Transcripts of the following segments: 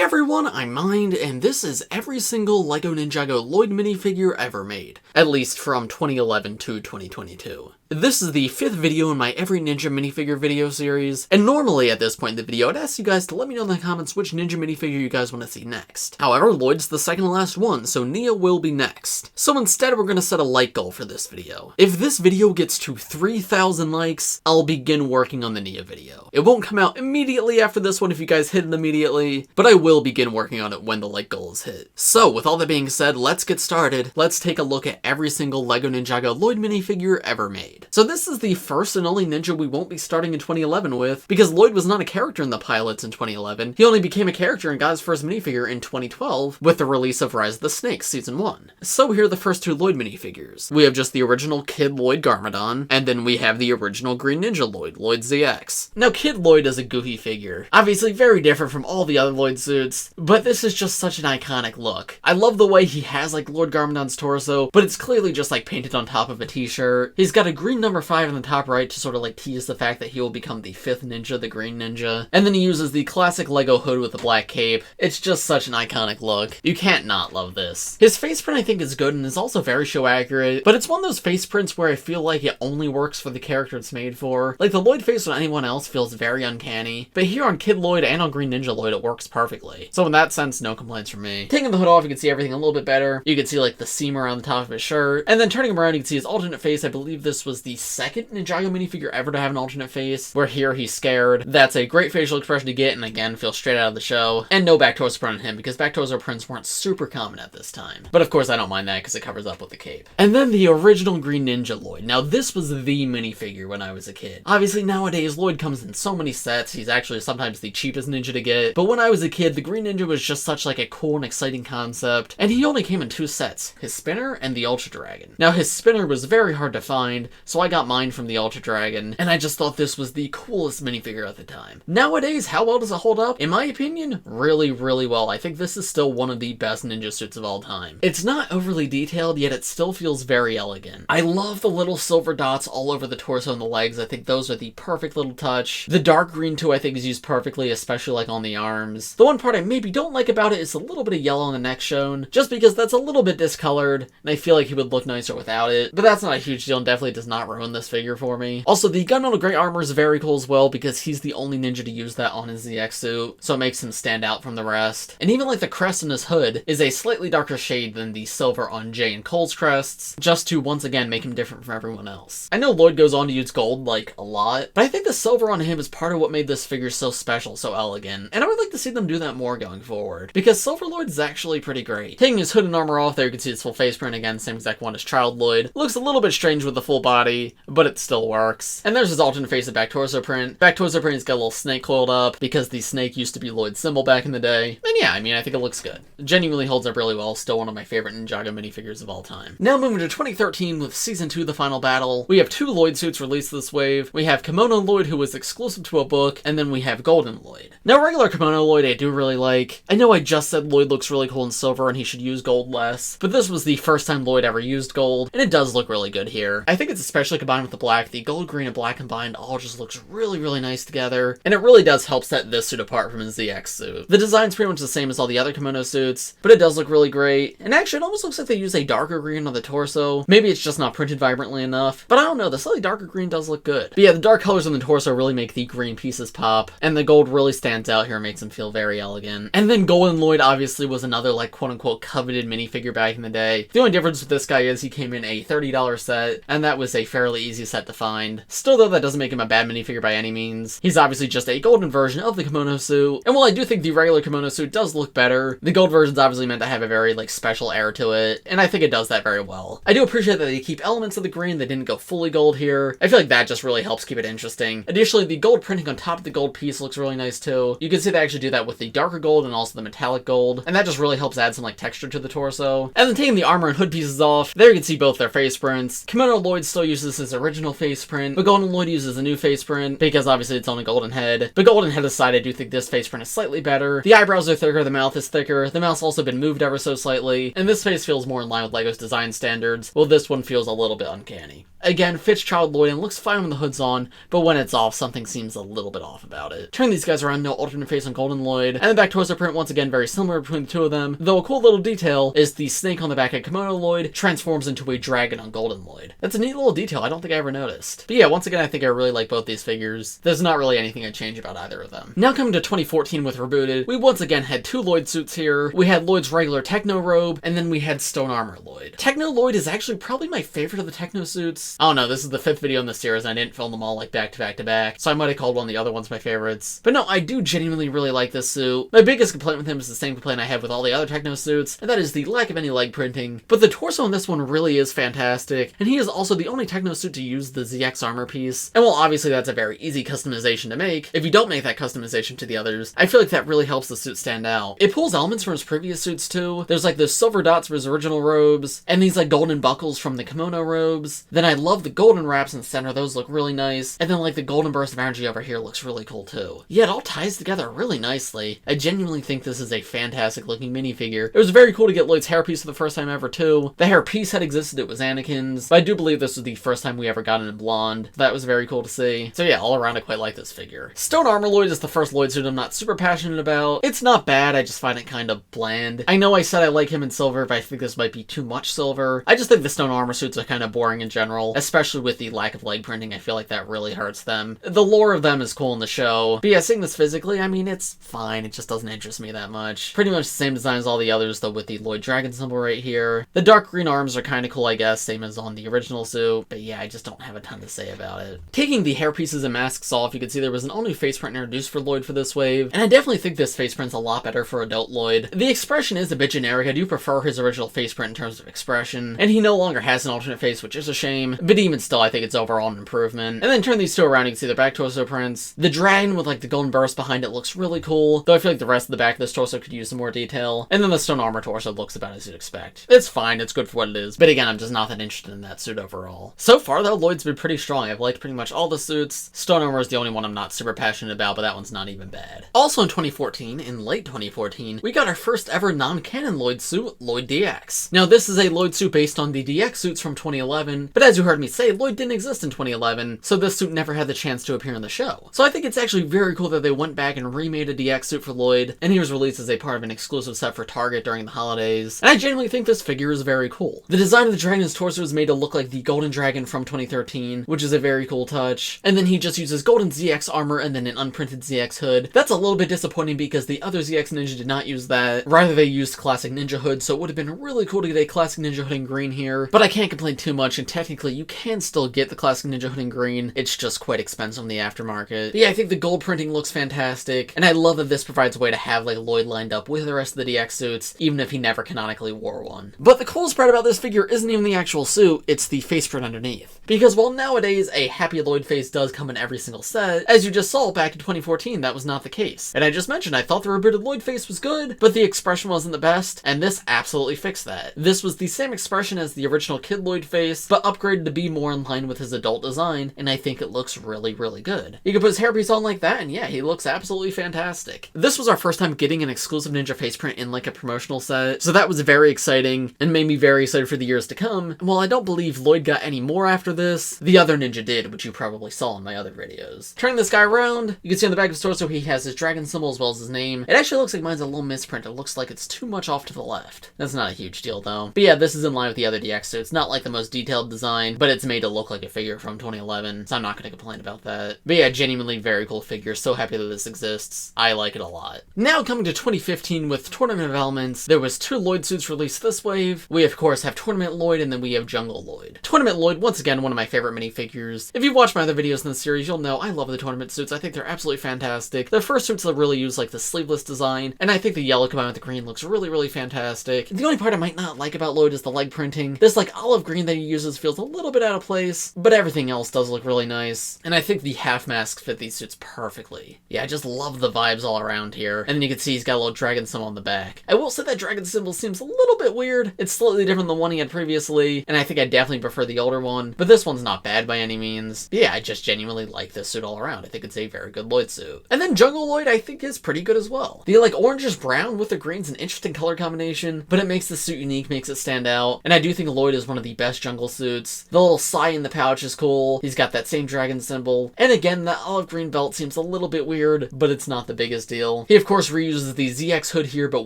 Hey everyone, I'm Mind, and this is every single LEGO Ninjago Lloyd minifigure ever made, at least from 2011 to 2022. This is the 5th video in my Every Ninja Minifigure video series, and normally at this point in the video I'd ask you guys to let me know in the comments which ninja minifigure you guys want to see next. However, Lloyd's the second to last one, so Nia will be next. So instead we're going to set a like goal for this video. If this video gets to 3,000 likes, I'll begin working on the Nia video. It won't come out immediately after this one if you guys hit it immediately, but I will begin working on it when the like goal is hit. So with all that being said, let's get started. Let's take a look at every single LEGO Ninjago Lloyd minifigure ever made. So this is the first and only ninja we won't be starting in 2011 with, because Lloyd was not a character in the pilots in 2011. He only became a character and got his first minifigure in 2012 with the release of Rise of the Snakes Season 1. So here are the first two Lloyd minifigures. We have just the original Kid Lloyd Garmadon, and then we have the original Green Ninja Lloyd, Lloyd DX. Now Kid Lloyd is a goofy figure, obviously very different from all the other Lloyd suits, but this is just such an iconic look. I love the way he has like Lord Garmadon's torso, but it's clearly just like painted on top of a t-shirt. He's got a green number 5 in the top right to sort of like tease the fact that he will become the 5th ninja, the Green Ninja. And then he uses the classic LEGO hood with the black cape. It's just such an iconic look. You can't not love this. His face print I think is good and is also very show accurate, but it's one of those face prints where I feel like it only works for the character it's made for. Like the Lloyd face on anyone else feels very uncanny, but here on Kid Lloyd and on Green Ninja Lloyd it works perfectly. So in that sense, no complaints from me. Taking the hood off, you can see everything a little bit better. You can see like the seam around the top of his shirt, and then turning him around you can see his alternate face. I believe this was the second Ninjago minifigure ever to have an alternate face, where here he's scared. That's a great facial expression to get, and again, feels straight out of the show. And no back torso print on him, because back torso prints weren't super common at this time. But of course, I don't mind that, because it covers up with the cape. And then the original Green Ninja Lloyd. Now, this was the minifigure when I was a kid. Obviously, nowadays, Lloyd comes in so many sets. He's actually sometimes the cheapest ninja to get. But when I was a kid, the Green Ninja was just such like a cool and exciting concept. And he only came in 2 sets, his spinner and the Ultra Dragon. Now, his spinner was very hard to find, so I got mine from the Ultra Dragon, and I just thought this was the coolest minifigure at the time. Nowadays, how well does it hold up? In my opinion, really, really well. I think this is still one of the best ninja suits of all time. It's not overly detailed, yet it still feels very elegant. I love the little silver dots all over the torso and the legs. I think those are the perfect little touch. The dark green too I think is used perfectly, especially like on the arms. The one part I maybe don't like about it is a little bit of yellow on the neck shown, just because that's a little bit discolored, and I feel like he would look nicer without it. But that's not a huge deal and definitely does not ruin this figure for me. Also, the gun on the Great Armor is very cool as well, because he's the only ninja to use that on his DX suit, so it makes him stand out from the rest. And even like the crest on his hood is a slightly darker shade than the silver on Jay and Cole's crests, just to once again make him different from everyone else. I know Lloyd goes on to use gold like a lot, but I think the silver on him is part of what made this figure so special, so elegant, and I would like to see them do that more going forward, because Silver Lloyd is actually pretty great. Taking his hood and armor off, there you can see his full face print again, same exact one as Child Lloyd. Looks a little bit strange with the full body, but it still works. And there's his alternate face of back torso print. Back torso print's got a little snake coiled up, because the snake used to be Lloyd's symbol back in the day. And yeah, I mean, I think it looks good. It genuinely holds up really well, still one of my favorite Ninjago minifigures of all time. Now moving to 2013 with Season 2, The Final Battle. We have 2 Lloyd suits released this wave. We have Kimono Lloyd, who was exclusive to a book, and then we have Golden Lloyd. Now regular Kimono Lloyd I do really like. I know I just said Lloyd looks really cool in silver and he should use gold less, but this was the first time Lloyd ever used gold, and it does look really good here. I think it's especially combined with the black. The gold, green, and black combined all just looks really, really nice together, and it really does help set this suit apart from his ZX suit. The design's pretty much the same as all the other kimono suits, but it does look really great, and actually it almost looks like they use a darker green on the torso. Maybe it's just not printed vibrantly enough, but I don't know, the slightly darker green does look good. But yeah, the dark colors on the torso really make the green pieces pop, and the gold really stands out here and makes him feel very elegant. And then Golden Lloyd obviously was another like quote-unquote coveted minifigure back in the day. The only difference with this guy is he came in a $30 set, and that was a fairly easy set to find. Still though, that doesn't make him a bad minifigure by any means. He's obviously just a golden version of the kimono suit, and while I do think the regular kimono suit does look better, the gold version's obviously meant to have a very like special air to it, and I think it does that very well. I do appreciate that they keep elements of the green, they didn't go fully gold here. I feel like that just really helps keep it interesting. Additionally, the gold printing on top of the gold piece looks really nice too. You can see they actually do that with the darker gold and also the metallic gold, and that just really helps add some like texture to the torso. And then taking the armor and hood pieces off, there you can see both their face prints. Kimono Lloyd still uses his original face print, but Golden Lloyd uses a new face print, because obviously it's on a golden head. But golden head aside, I do think this face print is slightly better. The eyebrows are thicker, the mouth is thicker, the mouth's also been moved ever so slightly, and this face feels more in line with LEGO's design standards, while this one feels a little bit uncanny. Again, fits Child Lloyd and looks fine when the hood's on, but when it's off, something seems a little bit off about it. Turn these guys around, no alternate face on Golden Lloyd, and the back torso print once again very similar between the two of them, though a cool little detail is the snake on the back of Kimono Lloyd transforms into a dragon on Golden Lloyd. That's a neat little detail I don't think I ever noticed. But yeah, once again, I think I really like both these figures. There's not really anything I'd change about either of them. Now coming to 2014 with Rebooted, we once again had two Lloyd suits here. We had Lloyd's regular Techno robe, and then we had Stone Armor Lloyd. Techno Lloyd is actually probably my favorite of the Techno suits. I don't know, this is the 5th video in the series, and I didn't film them all like back to back to back, so I might have called one of the other ones my favorites. But no, I do genuinely really like this suit. My biggest complaint with him is the same complaint I have with all the other Techno suits, and that is the lack of any leg printing. But the torso on this one really is fantastic, and he is also the only Techno suit to use the ZX armor piece. And while obviously that's a very easy customization to make, if you don't make that customization to the others, I feel like that really helps the suit stand out. It pulls elements from his previous suits too. There's like those silver dots from his original robes, and these like golden buckles from the kimono robes. Then I love the golden wraps in the center, those look really nice. And then like the golden burst of energy over here looks really cool too. Yeah, it all ties together really nicely. I genuinely think this is a fantastic looking minifigure. It was very cool to get Lloyd's hairpiece for the first time ever too. The hairpiece had existed, it was Anakin's, but I do believe this was the first time we ever got it in blonde. That was very cool to see. So yeah, all around I quite like this figure. Stone Armor Lloyd is the first Lloyd suit I'm not super passionate about. It's not bad, I just find it kind of bland. I know I said I like him in silver, but I think this might be too much silver. I just think the Stone Armor suits are kind of boring in general, especially with the lack of leg printing. I feel like that really hurts them. The lore of them is cool in the show, but yeah, seeing this physically, I mean, it's fine. It just doesn't interest me that much. Pretty much the same design as all the others, though with the Lloyd Dragon symbol right here. The dark green arms are kind of cool, I guess, same as on the original suit, but yeah, I just don't have a ton to say about it. Taking the hair pieces and masks off, you can see there was an all-new face print introduced for Lloyd for this wave, and I definitely think this face print's a lot better for adult Lloyd. The expression is a bit generic. I do prefer his original face print in terms of expression, and he no longer has an alternate face, which is a shame, but even still, I think it's overall an improvement. And then turn these two around, you can see the back torso prints. The dragon with like the golden burst behind it looks really cool, though I feel like the rest of the back of this torso could use some more detail. And then the Stone Armor torso looks about as you'd expect. It's fine, it's good for what it is, but again, I'm just not that interested in that suit overall. So far though, Lloyd's been pretty strong. I've liked pretty much all the suits. Stone Armor is the only one I'm not super passionate about, but that one's not even bad. Also in 2014, in late 2014, we got our first ever non-canon Lloyd suit, Lloyd DX. Now this is a Lloyd suit based on the DX suits from 2011, but as you heard me say, Lloyd didn't exist in 2011, so this suit never had the chance to appear in the show. So I think it's actually very cool that they went back and remade a DX suit for Lloyd, and he was released as a part of an exclusive set for Target during the holidays, and I genuinely think this figure is very cool. The design of the dragon's torso is made to look like the Golden Dragon from 2013, which is a very cool touch, and then he just uses golden ZX armor and then an unprinted ZX hood. That's a little bit disappointing because the other ZX Ninja did not use that, rather they used classic Ninja hood, so it would have been really cool to get a classic Ninja hood in green here, but I can't complain too much, and technically you can still get the classic Ninja hood in green, it's just quite expensive in the aftermarket. But yeah, I think the gold printing looks fantastic, and I love that this provides a way to have like Lloyd lined up with the rest of the DX suits, even if he never canonically wore one. But the coolest part about this figure isn't even the actual suit, it's the face print underneath. Because while nowadays a Happy Lloyd face does come in every single set, as you just saw back in 2014, that was not the case. And I just mentioned I thought the Rebooted Lloyd face was good, but the expression wasn't the best, and this absolutely fixed that. This was the same expression as the original Kid Lloyd face, but upgraded to be more in line with his adult design, and I think it looks really, really good. You can put his hairpiece on like that, and yeah, he looks absolutely fantastic. This was our first time getting an exclusive Ninja face print in like a promotional set, so that was very exciting, and made me very excited for the years to come. And while I don't believe Lloyd got any more after this, the other Ninja did, which you probably saw in my other videos. Turning this guy around, you can see on the back of his torso he has his dragon symbol as well as his name. It actually looks like mine's a little misprint. It looks like it's too much off to the left. That's not a huge deal though. But yeah, this is in line with the other DX suits. It's not like the most detailed design, but it's made to look like a figure from 2011, so I'm not going to complain about that. But yeah, genuinely very cool figure. So happy that this exists. I like it a lot. Now coming to 2015 with Tournament of Elements, there was 2 Lloyd suits released this wave. We of course have Tournament Lloyd and then we have Jungle Lloyd. Tournament Lloyd, once again, one of my favorite minifigures. If you've watched my other videos in the series, you'll know I love the tournament suits. I think they're absolutely fantastic. The first suits that really use like the sleeveless design, and I think the yellow combined with the green looks really, really fantastic. The only part I might not like about Lloyd is the leg printing. This like olive green that he uses feels a little bit out of place, but everything else does look really nice. And I think the half masks fit these suits perfectly. Yeah, I just love the vibes all around here. And then you can see he's got a little dragon symbol on the back. I will say that dragon symbol seems a little bit weird. It's slightly different than the one he had previously, and I think I definitely prefer the older one, but this one's not bad by any means. But yeah, I just genuinely like this suit all around. I think it's a very good Lloyd suit. And then Jungle Lloyd I think is pretty good as well. The like orangish brown with the green's an interesting color combination, but it makes the suit unique, makes it stand out, and I do think Lloyd is one of the best jungle suits. The little sai in the pouch is cool. He's got that same dragon symbol. And again, that olive green belt seems a little bit weird, but it's not the biggest deal. He of course reuses the ZX hood here, but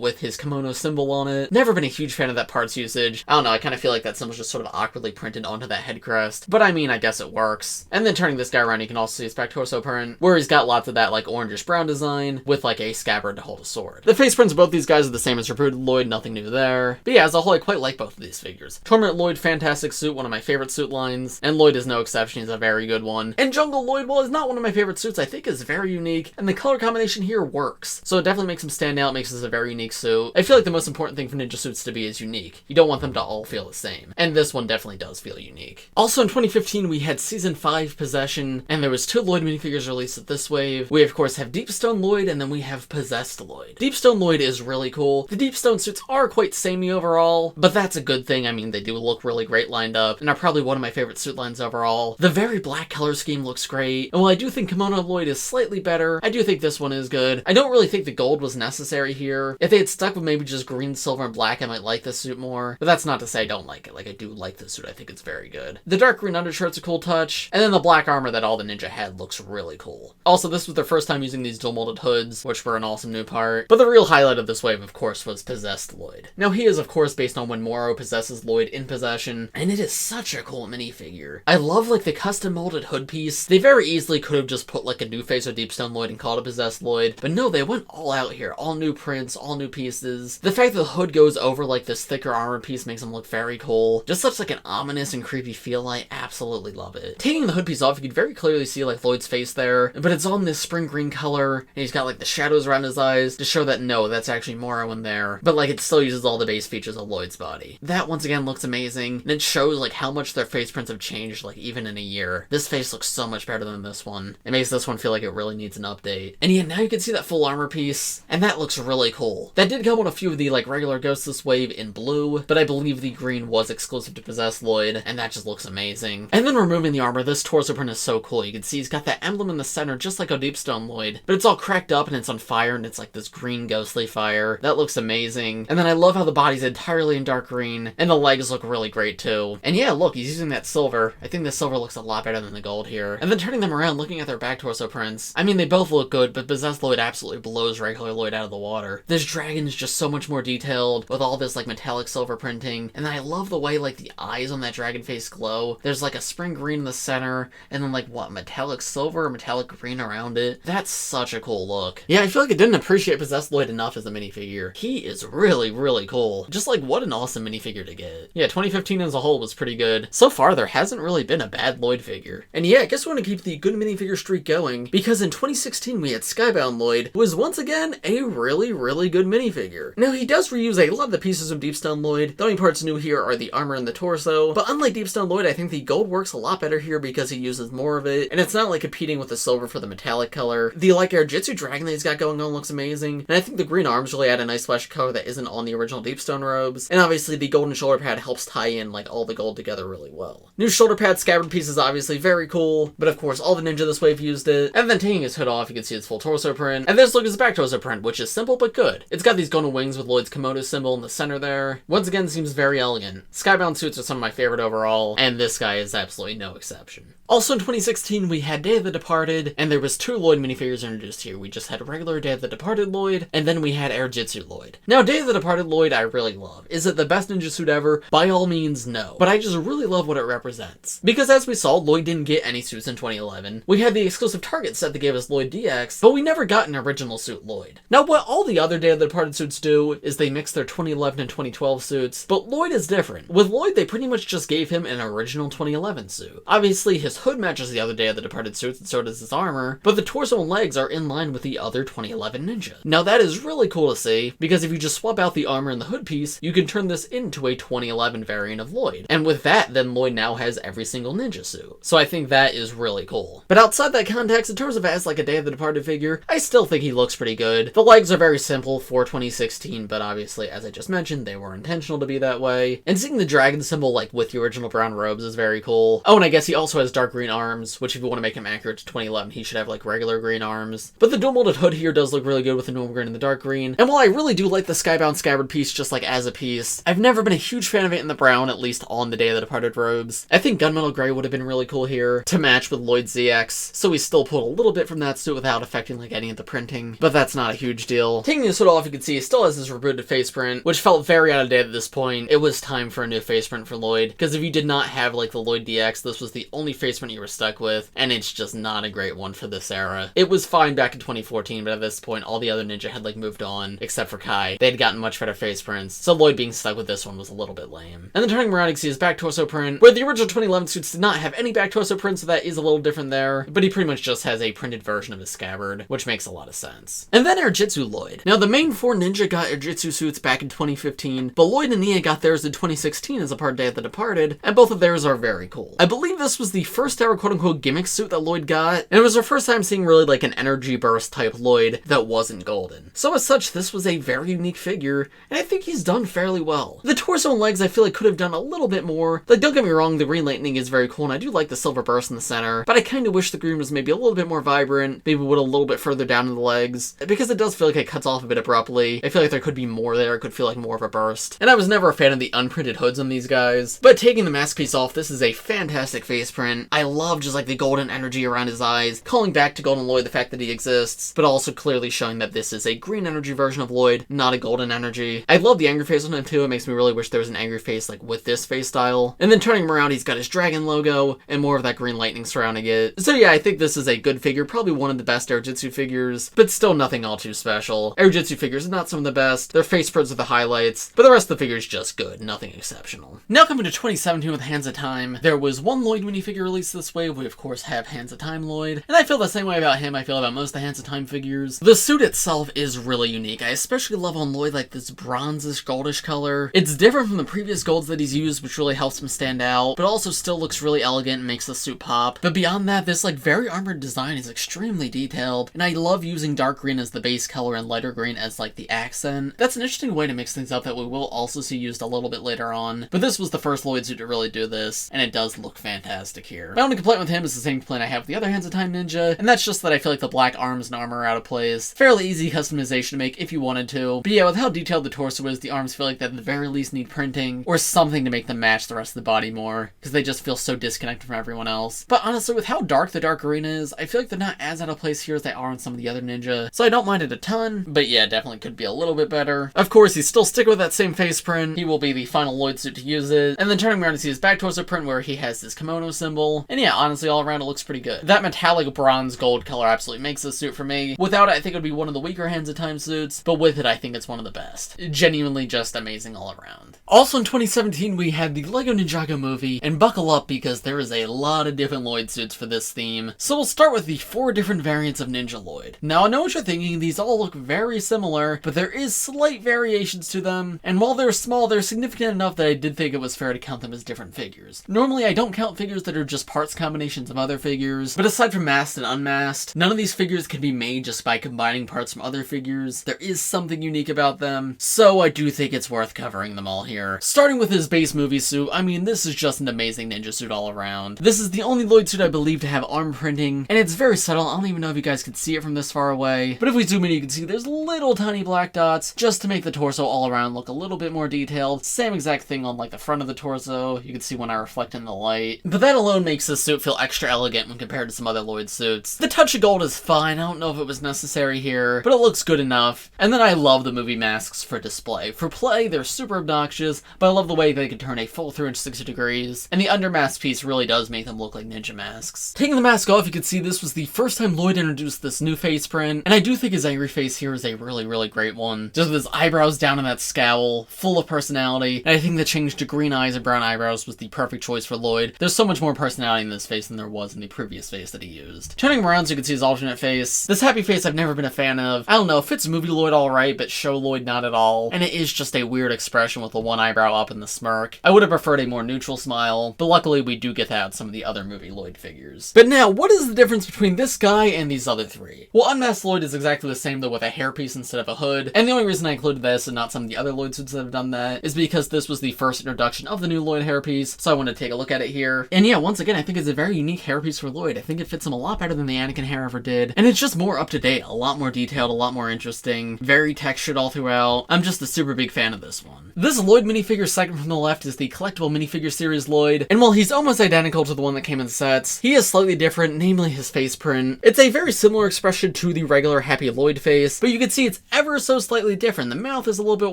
with his kimono symbol on it. Never been a huge fan of that parts usage. I don't know, I kind of feel like that symbol's just sort of awkwardly printed onto that head crest. But I mean, I guess it works. And then turning this guy around, you can also see his back torso print, where he's got lots of that like orangish brown design, with like a scabbard to hold a sword. The face prints of both these guys are the same as Rebooted Lloyd, nothing new there. But yeah, as a whole, I quite like both of these figures. Torment Lloyd, fantastic suit, one of my favorite suit lines, and Lloyd is no exception, he's a very good one. And Jungle Lloyd, while is not one of my favorite suits, I think is very unique, and the color combination here works. So it definitely makes him stand out, makes this a very unique suit. I feel like the most important thing for ninja suits to be is unique. You don't want them to all feel the same. And this one definitely does feel unique. Also in 2015, we had Season 5 Possession, and there was 2 Lloyd minifigures released at this wave. We of course have Deepstone Lloyd, and then we have Possessed Lloyd. Deepstone Lloyd is really cool. The Deepstone suits are quite samey overall, but that's a good thing. I mean, they do look really great lined up, and are probably one of my favorite suit lines overall. The very black color scheme looks great, and while I do think Kimono Lloyd is slightly better, I do think this one is good. I don't really think the gold was necessary here. If they had stuck with maybe just green, silver, and black, I might like this suit more, but that's not to say I don't like it. Like, I do like this suit. I think it's very good. The dark green undershirt's a cool touch, and then the black armor that all the ninja had looks really cool. Also, this was their first time using these dual molded hoods, which were an awesome new part, but the real highlight of this wave, of course, was Possessed Lloyd. Now, he is, of course, based on when Moro possesses Lloyd in Possession, and it is such a cool minifigure. I love, like, the custom molded hood piece. They very easily could have just put, like, a new face of Deepstone Lloyd and called it Possessed Lloyd, but no, they went all out here. All new prints, all new pieces. The fact that the hood goes over, like, this thicker armor piece makes him look very cool. Just such, like, an ominous and creepy feel. I absolutely love it. Taking the hood piece off, you can very clearly see, like, Lloyd's face there, but it's on this spring green color, and he's got, like, the shadows around his eyes to show that, no, that's actually Moro in there, but, like, it still uses all the base features of Lloyd's body. That, once again, looks amazing, and it shows, like, how much their face prints have changed, like, even in a year. This face looks so much better than this one. It makes this one feel like it really needs an update. And yeah, now you can see that full armor piece, and that looks really cool. That did come on a few of the, like, regular Ghosts this wave in blue, but I believe the green was exclusive to Possessed Lloyd, and that just looks amazing. And then removing the armor, this torso print is so cool. You can see he's got that emblem in the center, just like a Deepstone Lloyd, but it's all cracked up and it's on fire, and it's like this green ghostly fire. That looks amazing. And then I love how the body's entirely in dark green, and the legs look really great too. And yeah, look, he's using that silver. I think the silver looks a lot better than the gold here. And then turning them around, looking at their back torso prints, I mean, they both look good, but Possessed Lloyd absolutely blows regular Lloyd out of the water. This dragon is just so much more detailed, with all this, like, metallic silver printing, and then I love the way, like, the eyes on that dragon face glow. There's, like, a spring green in the center, and then, like, what, metallic silver or metallic green around it? That's such a cool look. Yeah, I feel like I didn't appreciate Possessed Lloyd enough as a minifigure. He is really, really cool. Just, like, what an awesome minifigure to get. Yeah, 2015 as a whole was pretty good. So far, there hasn't really been a bad Lloyd figure. And yeah, I guess we want to keep the good minifigure streak going, because in 2016 we had Skybound Lloyd, who is once again a really, really good minifigure. Now, he does reuse a lot of the pieces of Deepstone Lloyd. The only parts new here are the armor and the torso, but unlike Deepstone Lloyd, I think the gold works a lot better here because he uses more of it, and it's not like competing with the silver for the metallic color. The, like, Jitsu dragon that he's got going on looks amazing, and I think the green arms really add a nice splash of color that isn't on the original Deepstone robes, and obviously the golden shoulder pad helps tie in, like, all the gold together really well. New shoulder pad scabbard piece is obviously very cool, but of course all the ninja this wave used it, and then taking his hood off, you can see his full torso print, and this look is his back torso print, which is simple but good. It's got these golden wings with Lloyd's kimono symbol in the center there. Once again, seems very elegant. Skybound suits are some of my favorite overall, and this guy is absolutely no exception. Also in 2016, we had Day of the Departed, and there was 2 Lloyd minifigures introduced here. We just had regular Day of the Departed Lloyd, and then we had Jitsu Lloyd. Now, Day of the Departed Lloyd I really love. Is it the best ninja suit ever? By all means, no. But I just really love what it represents. Because as we saw, Lloyd didn't get any suits in 2011. We had the exclusive Target set that gave us Lloyd DX, but we never got an original suit Lloyd. Now, what all the other Day of the Departed suits do is they mix their 2011 and 2012 suits, but Lloyd is different. With Lloyd, they pretty much just gave him an original 2011 suit. Obviously, his hood matches the other Day of the Departed suits, and so does his armor, but the torso and legs are in line with the other 2011 ninja. Now, that is really cool to see, because if you just swap out the armor and the hood piece, you can turn this into a 2011 variant of Lloyd. And with that, then Lloyd now has every single ninja suit. So I think that is really cool. But outside that context, in terms of as like a Day of the Departed figure, I still think he looks pretty good. The legs are very simple for 2016, but obviously, as I just mentioned, they were intentional to be that way. And seeing the dragon symbol like with the original brown robes is very cool. Oh, and I guess he also has dark dark green arms, which if you want to make him accurate to 2011, he should have like regular green arms. But the dual molded hood here does look really good with the normal green and the dark green. And while I really do like the Skybound scabbard piece just like as a piece, I've never been a huge fan of it in the brown, at least on the Day of the Departed robes. I think gunmetal gray would have been really cool here to match with Lloyd DX, so we still pulled a little bit from that suit without affecting like any of the printing, but that's not a huge deal. Taking this hood off, you can see he still has his rebooted face print, which felt very out of date at this point. It was time for a new face print for Lloyd, because if you did not have like the Lloyd DX, this was the only face print you were stuck with, and it's just not a great one for this era. It was fine back in 2014, but at this point, all the other Ninja had like moved on, except for Kai. They'd gotten much better face prints, so Lloyd being stuck with this one was a little bit lame. And then turning around, you can see his back torso print, where the original 2011 suits did not have any back torso print, so that is a little different there, but he pretty much just has a printed version of his scabbard, which makes a lot of sense. And then Spinjitzu Lloyd. Now, the main four Ninja got Spinjitzu suits back in 2015, but Lloyd and Nia got theirs in 2016 as a part of Day of the Departed, and both of theirs are very cool. I believe this was the first ever quote-unquote gimmick suit that Lloyd got, and it was our first time seeing really like an energy burst type Lloyd that wasn't golden. So as such, this was a very unique figure, and I think he's done fairly well. The torso and legs I feel like could have done a little bit more. Like, don't get me wrong, the green lightning is very cool, and I do like the silver burst in the center, but I kind of wish the green was maybe a little bit more vibrant, maybe with a little bit further down in the legs, because it does feel like it cuts off a bit abruptly. I feel like there could be more there, it could feel like more of a burst. And I was never a fan of the unprinted hoods on these guys, but taking the mask piece off, this is a fantastic face print. I love just like the golden energy around his eyes, calling back to Golden Lloyd the fact that he exists, but also clearly showing that this is a green energy version of Lloyd, not a golden energy. I love the angry face on him too. It makes me really wish there was an angry face like with this face style. And then turning him around, he's got his dragon logo and more of that green lightning surrounding it. So yeah, I think this is a good figure, probably one of the best Spinjitzu figures, but still nothing all too special. Spinjitzu figures are not some of the best. Their face prints are the highlights, but the rest of the figure is just good, nothing exceptional. Now coming to 2017 with Hands of Time, there was one Lloyd minifigure released this wave. We of course have Hands of Time Lloyd, and I feel the same way about him I feel about most of the Hands of Time figures. The suit itself is really unique. I especially love on Lloyd like this bronzish goldish color. It's different from the previous golds that he's used, which really helps him stand out, but also still looks really elegant and makes the suit pop. But beyond that, this like very armored design is extremely detailed, and I love using dark green as the base color and lighter green as like the accent. That's an interesting way to mix things up that we will also see used a little bit later on, but this was the first Lloyd suit to really do this, and it does look fantastic here. My only complaint with him is the same complaint I have with the other Hands of Time Ninja, and that's just that I feel like the black arms and armor are out of place. Fairly easy customization to make if you wanted to, but yeah, with how detailed the torso is, the arms feel like that at the very least need printing, or something to make them match the rest of the body more, because they just feel so disconnected from everyone else. But honestly, with how dark the dark green is, I feel like they're not as out of place here as they are on some of the other Ninja, so I don't mind it a ton, but yeah, definitely could be a little bit better. Of course, he's still sticking with that same face print. He will be the final Lloyd suit to use it, and then turning around to see his back torso print where he has this kimono symbol, and yeah, honestly, all around it looks pretty good. That metallic bronze gold color absolutely makes this suit for me. Without it, I think it would be one of the weaker Hands of Time suits, but with it, I think it's one of the best. Genuinely just amazing all around. Also in 2017, we had the LEGO Ninjago movie, and buckle up because there is a lot of different Lloyd suits for this theme. So we'll start with the 4 different variants of Ninja Lloyd. Now, I know what you're thinking, these all look very similar, but there is slight variations to them, and while they're small, they're significant enough that I did think it was fair to count them as different figures. Normally, I don't count figures that are just parts combinations of other figures, but aside from masked and unmasked, none of these figures can be made just by combining parts from other figures. There is something unique about them, so I do think it's worth covering them all here. Starting with his base movie suit, I mean, this is just an amazing ninja suit all around. This is the only Lloyd suit I believe to have arm printing, and it's very subtle. I don't even know if you guys can see it from this far away, but if we zoom in, you can see there's little tiny black dots just to make the torso all around look a little bit more detailed. Same exact thing on like the front of the torso. You can see when I reflect in the light, but that alone makes this suit feel extra elegant when compared to some other Lloyd suits. The touch of gold is fine. I don't know if it was necessary here, but it looks good enough. And then I love the movie masks for display. For play, they're super obnoxious, but I love the way they can turn a full 360 degrees, and the undermask piece really does make them look like ninja masks. Taking the mask off, you can see this was the first time Lloyd introduced this new face print, and I do think his angry face here is a really great one. Just with his eyebrows down and that scowl, full of personality, and I think the change to green eyes and brown eyebrows was the perfect choice for Lloyd. There's so much more personality in this face than there was in the previous face that he used. Turning him around so you can see his alternate face. This happy face I've never been a fan of. I don't know, fits movie Lloyd alright, but show Lloyd not at all, and it is just a weird expression with the one eyebrow up and the smirk. I would have preferred a more neutral smile, but luckily we do get that with some of the other movie Lloyd figures. But now, what is the difference between this guy and these other 3? Well, Unmasked Lloyd is exactly the same though with a hairpiece instead of a hood, and the only reason I included this and not some of the other Lloyd suits that have done that is because this was the first introduction of the new Lloyd hairpiece, so I wanted to take a look at it here. And yeah, once again, again, I think it's a very unique hairpiece for Lloyd. I think it fits him a lot better than the Anakin hair ever did. And it's just more up to date, a lot more detailed, a lot more interesting, very textured all throughout. I'm just a super big fan of this one. This Lloyd minifigure second from the left is the collectible minifigure series Lloyd, and while he's almost identical to the one that came in sets, he is slightly different, namely his face print. It's a very similar expression to the regular Happy Lloyd face, but you can see it's ever so slightly different. The mouth is a little bit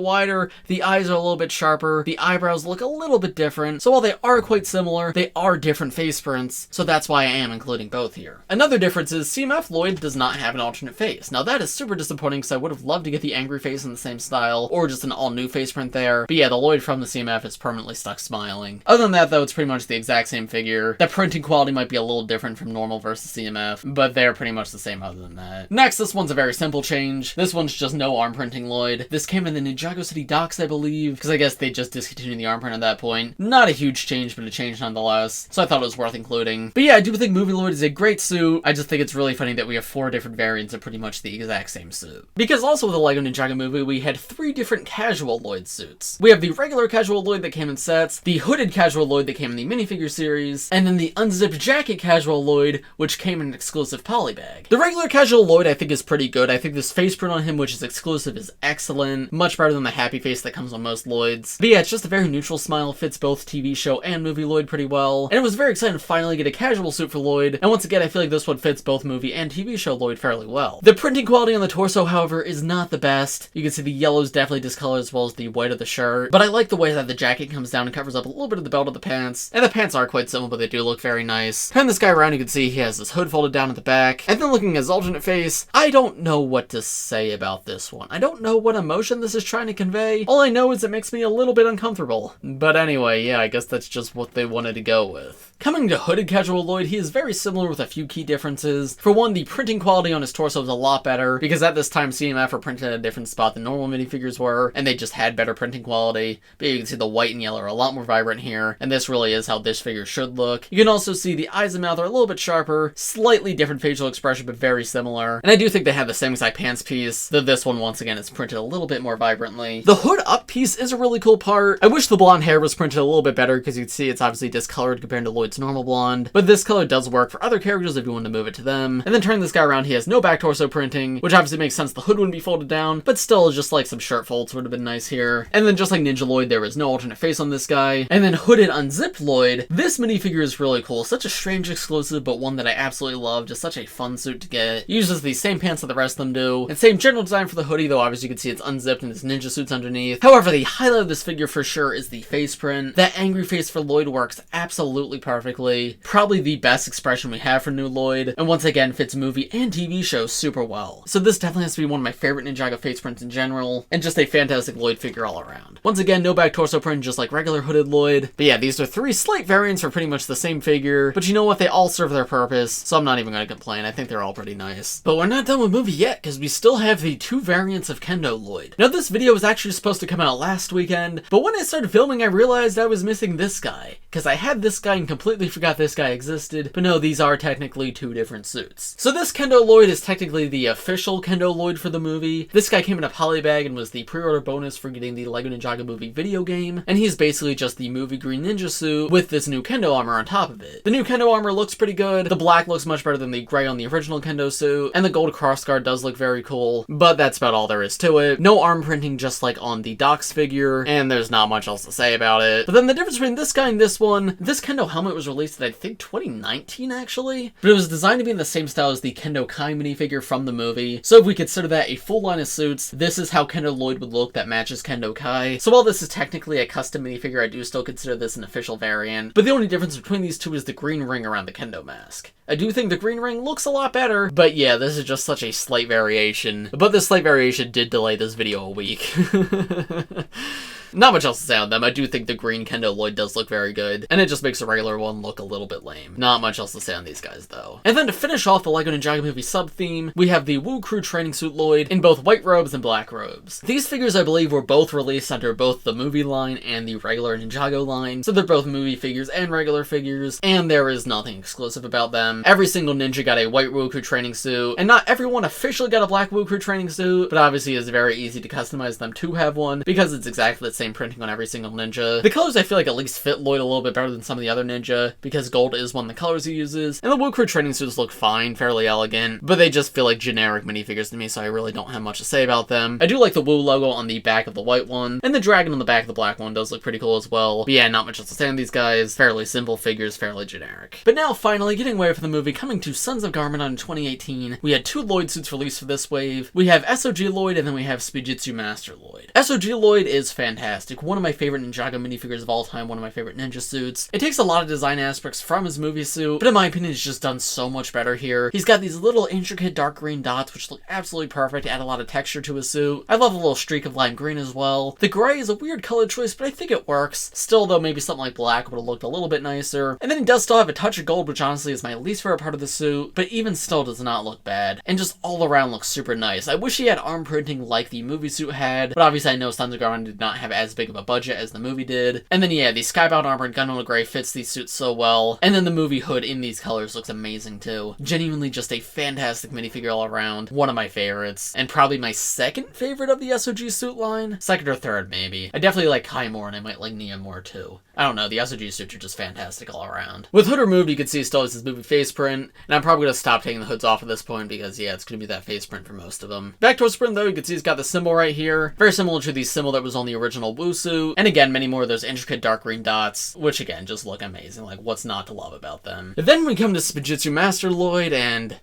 wider, the eyes are a little bit sharper, the eyebrows look a little bit different, so while they are quite similar, they are different face prints, so that's why I am including both here. Another difference is CMF Lloyd does not have an alternate face. Now that is super disappointing because I would have loved to get the angry face in the same style, or just an all-new face print there, but yeah, the Lloyd from the CMF is permanently stuck smiling. Other than that though, it's pretty much the exact same figure. The printing quality might be a little different from normal versus CMF, but they're pretty much the same other than that. Next, this one's a very simple change. This one's just no arm printing Lloyd. This came in the Ninjago City docks, I believe, because I guess they just discontinued the arm print at that point. Not a huge change, but a change nonetheless, so I thought it was worth including. But yeah, I do think Movie Lloyd is a great suit. I just think it's really funny that we have 4 different variants of pretty much the exact same suit. Because also with the LEGO Ninjago movie, we had 3 different casual Lloyd suits. We have the regular casual Lloyd that came in sets, the hooded casual Lloyd that came in the minifigure series, and then the unzipped jacket casual Lloyd, which came in an exclusive polybag. The regular casual Lloyd I think is pretty good. I think this face print on him, which is exclusive, is excellent. Much better than the happy face that comes on most Lloyds. But yeah, it's just a very neutral smile, fits both TV show and movie Lloyd pretty well. And it was very exciting to finally get a casual suit for Lloyd, and once again I feel like this one fits both movie and TV show Lloyd fairly well. The printing quality on the torso, however, is not the best. You can see the yellow's definitely discolored as well as the white of the shirt, but I like the way that the jacket comes down and covers up a little bit of the belt of the pants, and the pants are quite simple, but they do look very nice. Turn this guy around, you can see he has this hood folded down at the back, and then looking at his alternate face, I don't know what to say about this one. I don't know what emotion this is trying to convey. All I know is it makes me a little bit uncomfortable. But anyway, yeah, I guess that's just what they wanted to go with. Coming to hooded casual Lloyd, he is very similar with a few key differences. For one, the printing quality on his torso is a lot better, because at this time CMF were printed at a different spot than normal minifigures were, and they just had better printing quality. But you can see the white and yellow are a lot more vibrant here, and this really is how this figure should look. You can also see the eyes and mouth are a little bit sharper, slightly different facial expression, but very similar. And I do think they have the same exact pants piece, though this one, once again, is printed a little bit more vibrantly. The hood up piece is a really cool part. I wish the blonde hair was printed a little bit better, because you can see it's obviously discolored compared to Lloyd's normal blonde, but this color does work for other characters if you want to move it to them. And then turning this guy around, he has no back torso printing, which obviously makes sense. The hood wouldn't be folded down, but still just like some shirt folds would have been nice here. And then just like Ninja Lloyd, there is no alternate face on this guy. And then hooded unzipped Lloyd, this minifigure is really cool. Such a strange exclusive, but one that I absolutely love. Just such a fun suit to get. Uses the same pants that the rest of them do, and same general design for the hoodie, though obviously you can see it's unzipped and it's ninja suits underneath. However, the highlight of this figure for sure is the face print. That angry face for Lloyd works absolutely perfectly. Probably the best expression we have for new Lloyd, and once again fits movie and TV shows super well. So this definitely has to be one of my favorite Ninjago face prints in general, and just a fantastic Lloyd figure all around. Once again, no back torso print, just like regular hooded Lloyd. But yeah, these are 3 slight variants for pretty much the same figure, but you know what, they all serve their purpose, so I'm not even gonna complain. I think they're all pretty nice. But we're not done with movie yet, because we still have the 2 variants of Kendo Lloyd. Now this video was actually supposed to come out last weekend, but when I started filming I realized I was missing this guy, because I had this guy and completely forgot this guy existed. But no, these are technically 2 different suits. So this Kendo Lloyd is technically the official Kendo Lloyd for the movie. This guy came in a polybag and was the pre-order bonus for getting the LEGO Ninjago movie video game, and he's basically just the movie green ninja suit with this new Kendo armor on top of it. The new Kendo armor looks pretty good. The black looks much better than the gray on the original Kendo suit, and the gold crossguard does look very cool, but that's about all there is to it. No arm printing just like on the Doc's figure, and there's not much else to say about it. But then the difference between this guy and this one, this Kendo helmet was released in I think 2019 actually, but it was designed to be in the same style as the Kendo Kai minifigure from the movie. So if we consider that a full line of suits, this is how Kendo Lloyd would look that matches Kendo Kai. So while this is technically a custom minifigure, I do still consider this an official variant, but the only difference between these 2 is the green ring around the Kendo mask. I do think the green ring looks a lot better, but yeah, this is just such a slight variation. But this slight variation did delay this video a week. Not much else to say on them. I do think the green Kendo Lloyd does look very good, and it just makes the regular one look a little bit lame. Not much else to say on these guys, though. And then to finish off the LEGO Ninjago movie sub-theme, we have the Woo Crew training suit Lloyd in both white robes and black robes. These figures, I believe, were both released under both the movie line and the regular Ninjago line, so they're both movie figures and regular figures, and there is nothing exclusive about them. Every single ninja got a white Woo Crew training suit, and not everyone officially got a black Woo Crew training suit, but obviously it's very easy to customize them to have one, because it's exactly the same same printing on every single ninja. The colors I feel like at least fit Lloyd a little bit better than some of the other ninja, because gold is one of the colors he uses, and the Wu Crew training suits look fine, fairly elegant, but they just feel like generic minifigures to me, so I really don't have much to say about them. I do like the Wu logo on the back of the white one, and the dragon on the back of the black one does look pretty cool as well. But yeah, not much else to say on these guys. Fairly simple figures, fairly generic. But now, finally, getting away from the movie, coming to Sons of Garmadon in 2018, we had 2 Lloyd suits released for this wave. We have SOG Lloyd, and then we have Spinjitzu Master Lloyd. SOG Lloyd is fantastic. One of my favorite Ninjago minifigures of all time, one of my favorite ninja suits. It takes a lot of design aspects from his movie suit, but in my opinion, it's just done so much better here. He's got these little intricate dark green dots, which look absolutely perfect, add a lot of texture to his suit. I love the little streak of lime green as well. The gray is a weird color choice, but I think it works. Still, though, maybe something like black would have looked a little bit nicer. And then he does still have a touch of gold, which honestly is my least favorite part of the suit, but even still does not look bad. And just all around looks super nice. I wish he had arm printing like the movie suit had, but obviously I know Sons of Garmadon did not have as big of a budget as the movie did. And then yeah, the Skybound armor and gunmetal gray fits these suits so well. And then the movie hood in these colors looks amazing too. Genuinely just a fantastic minifigure all around. One of my favorites, and probably my second favorite of the SOG suit line. Second or third, maybe. I definitely like Kai more, and I might like Nia more too. I don't know, the SOG suits are just fantastic all around. With hood removed, you can see he still has his movie face print, and I'm probably going to stop taking the hoods off at this point because, yeah, it's going to be that face print for most of them. Back towards print, though, you can see he's got the symbol right here. Very similar to the symbol that was on the original Wu suit, and again, many more of those intricate dark green dots, which again, just look amazing. Like, what's not to love about them? Then we come to Spinjitzu Master Lloyd, and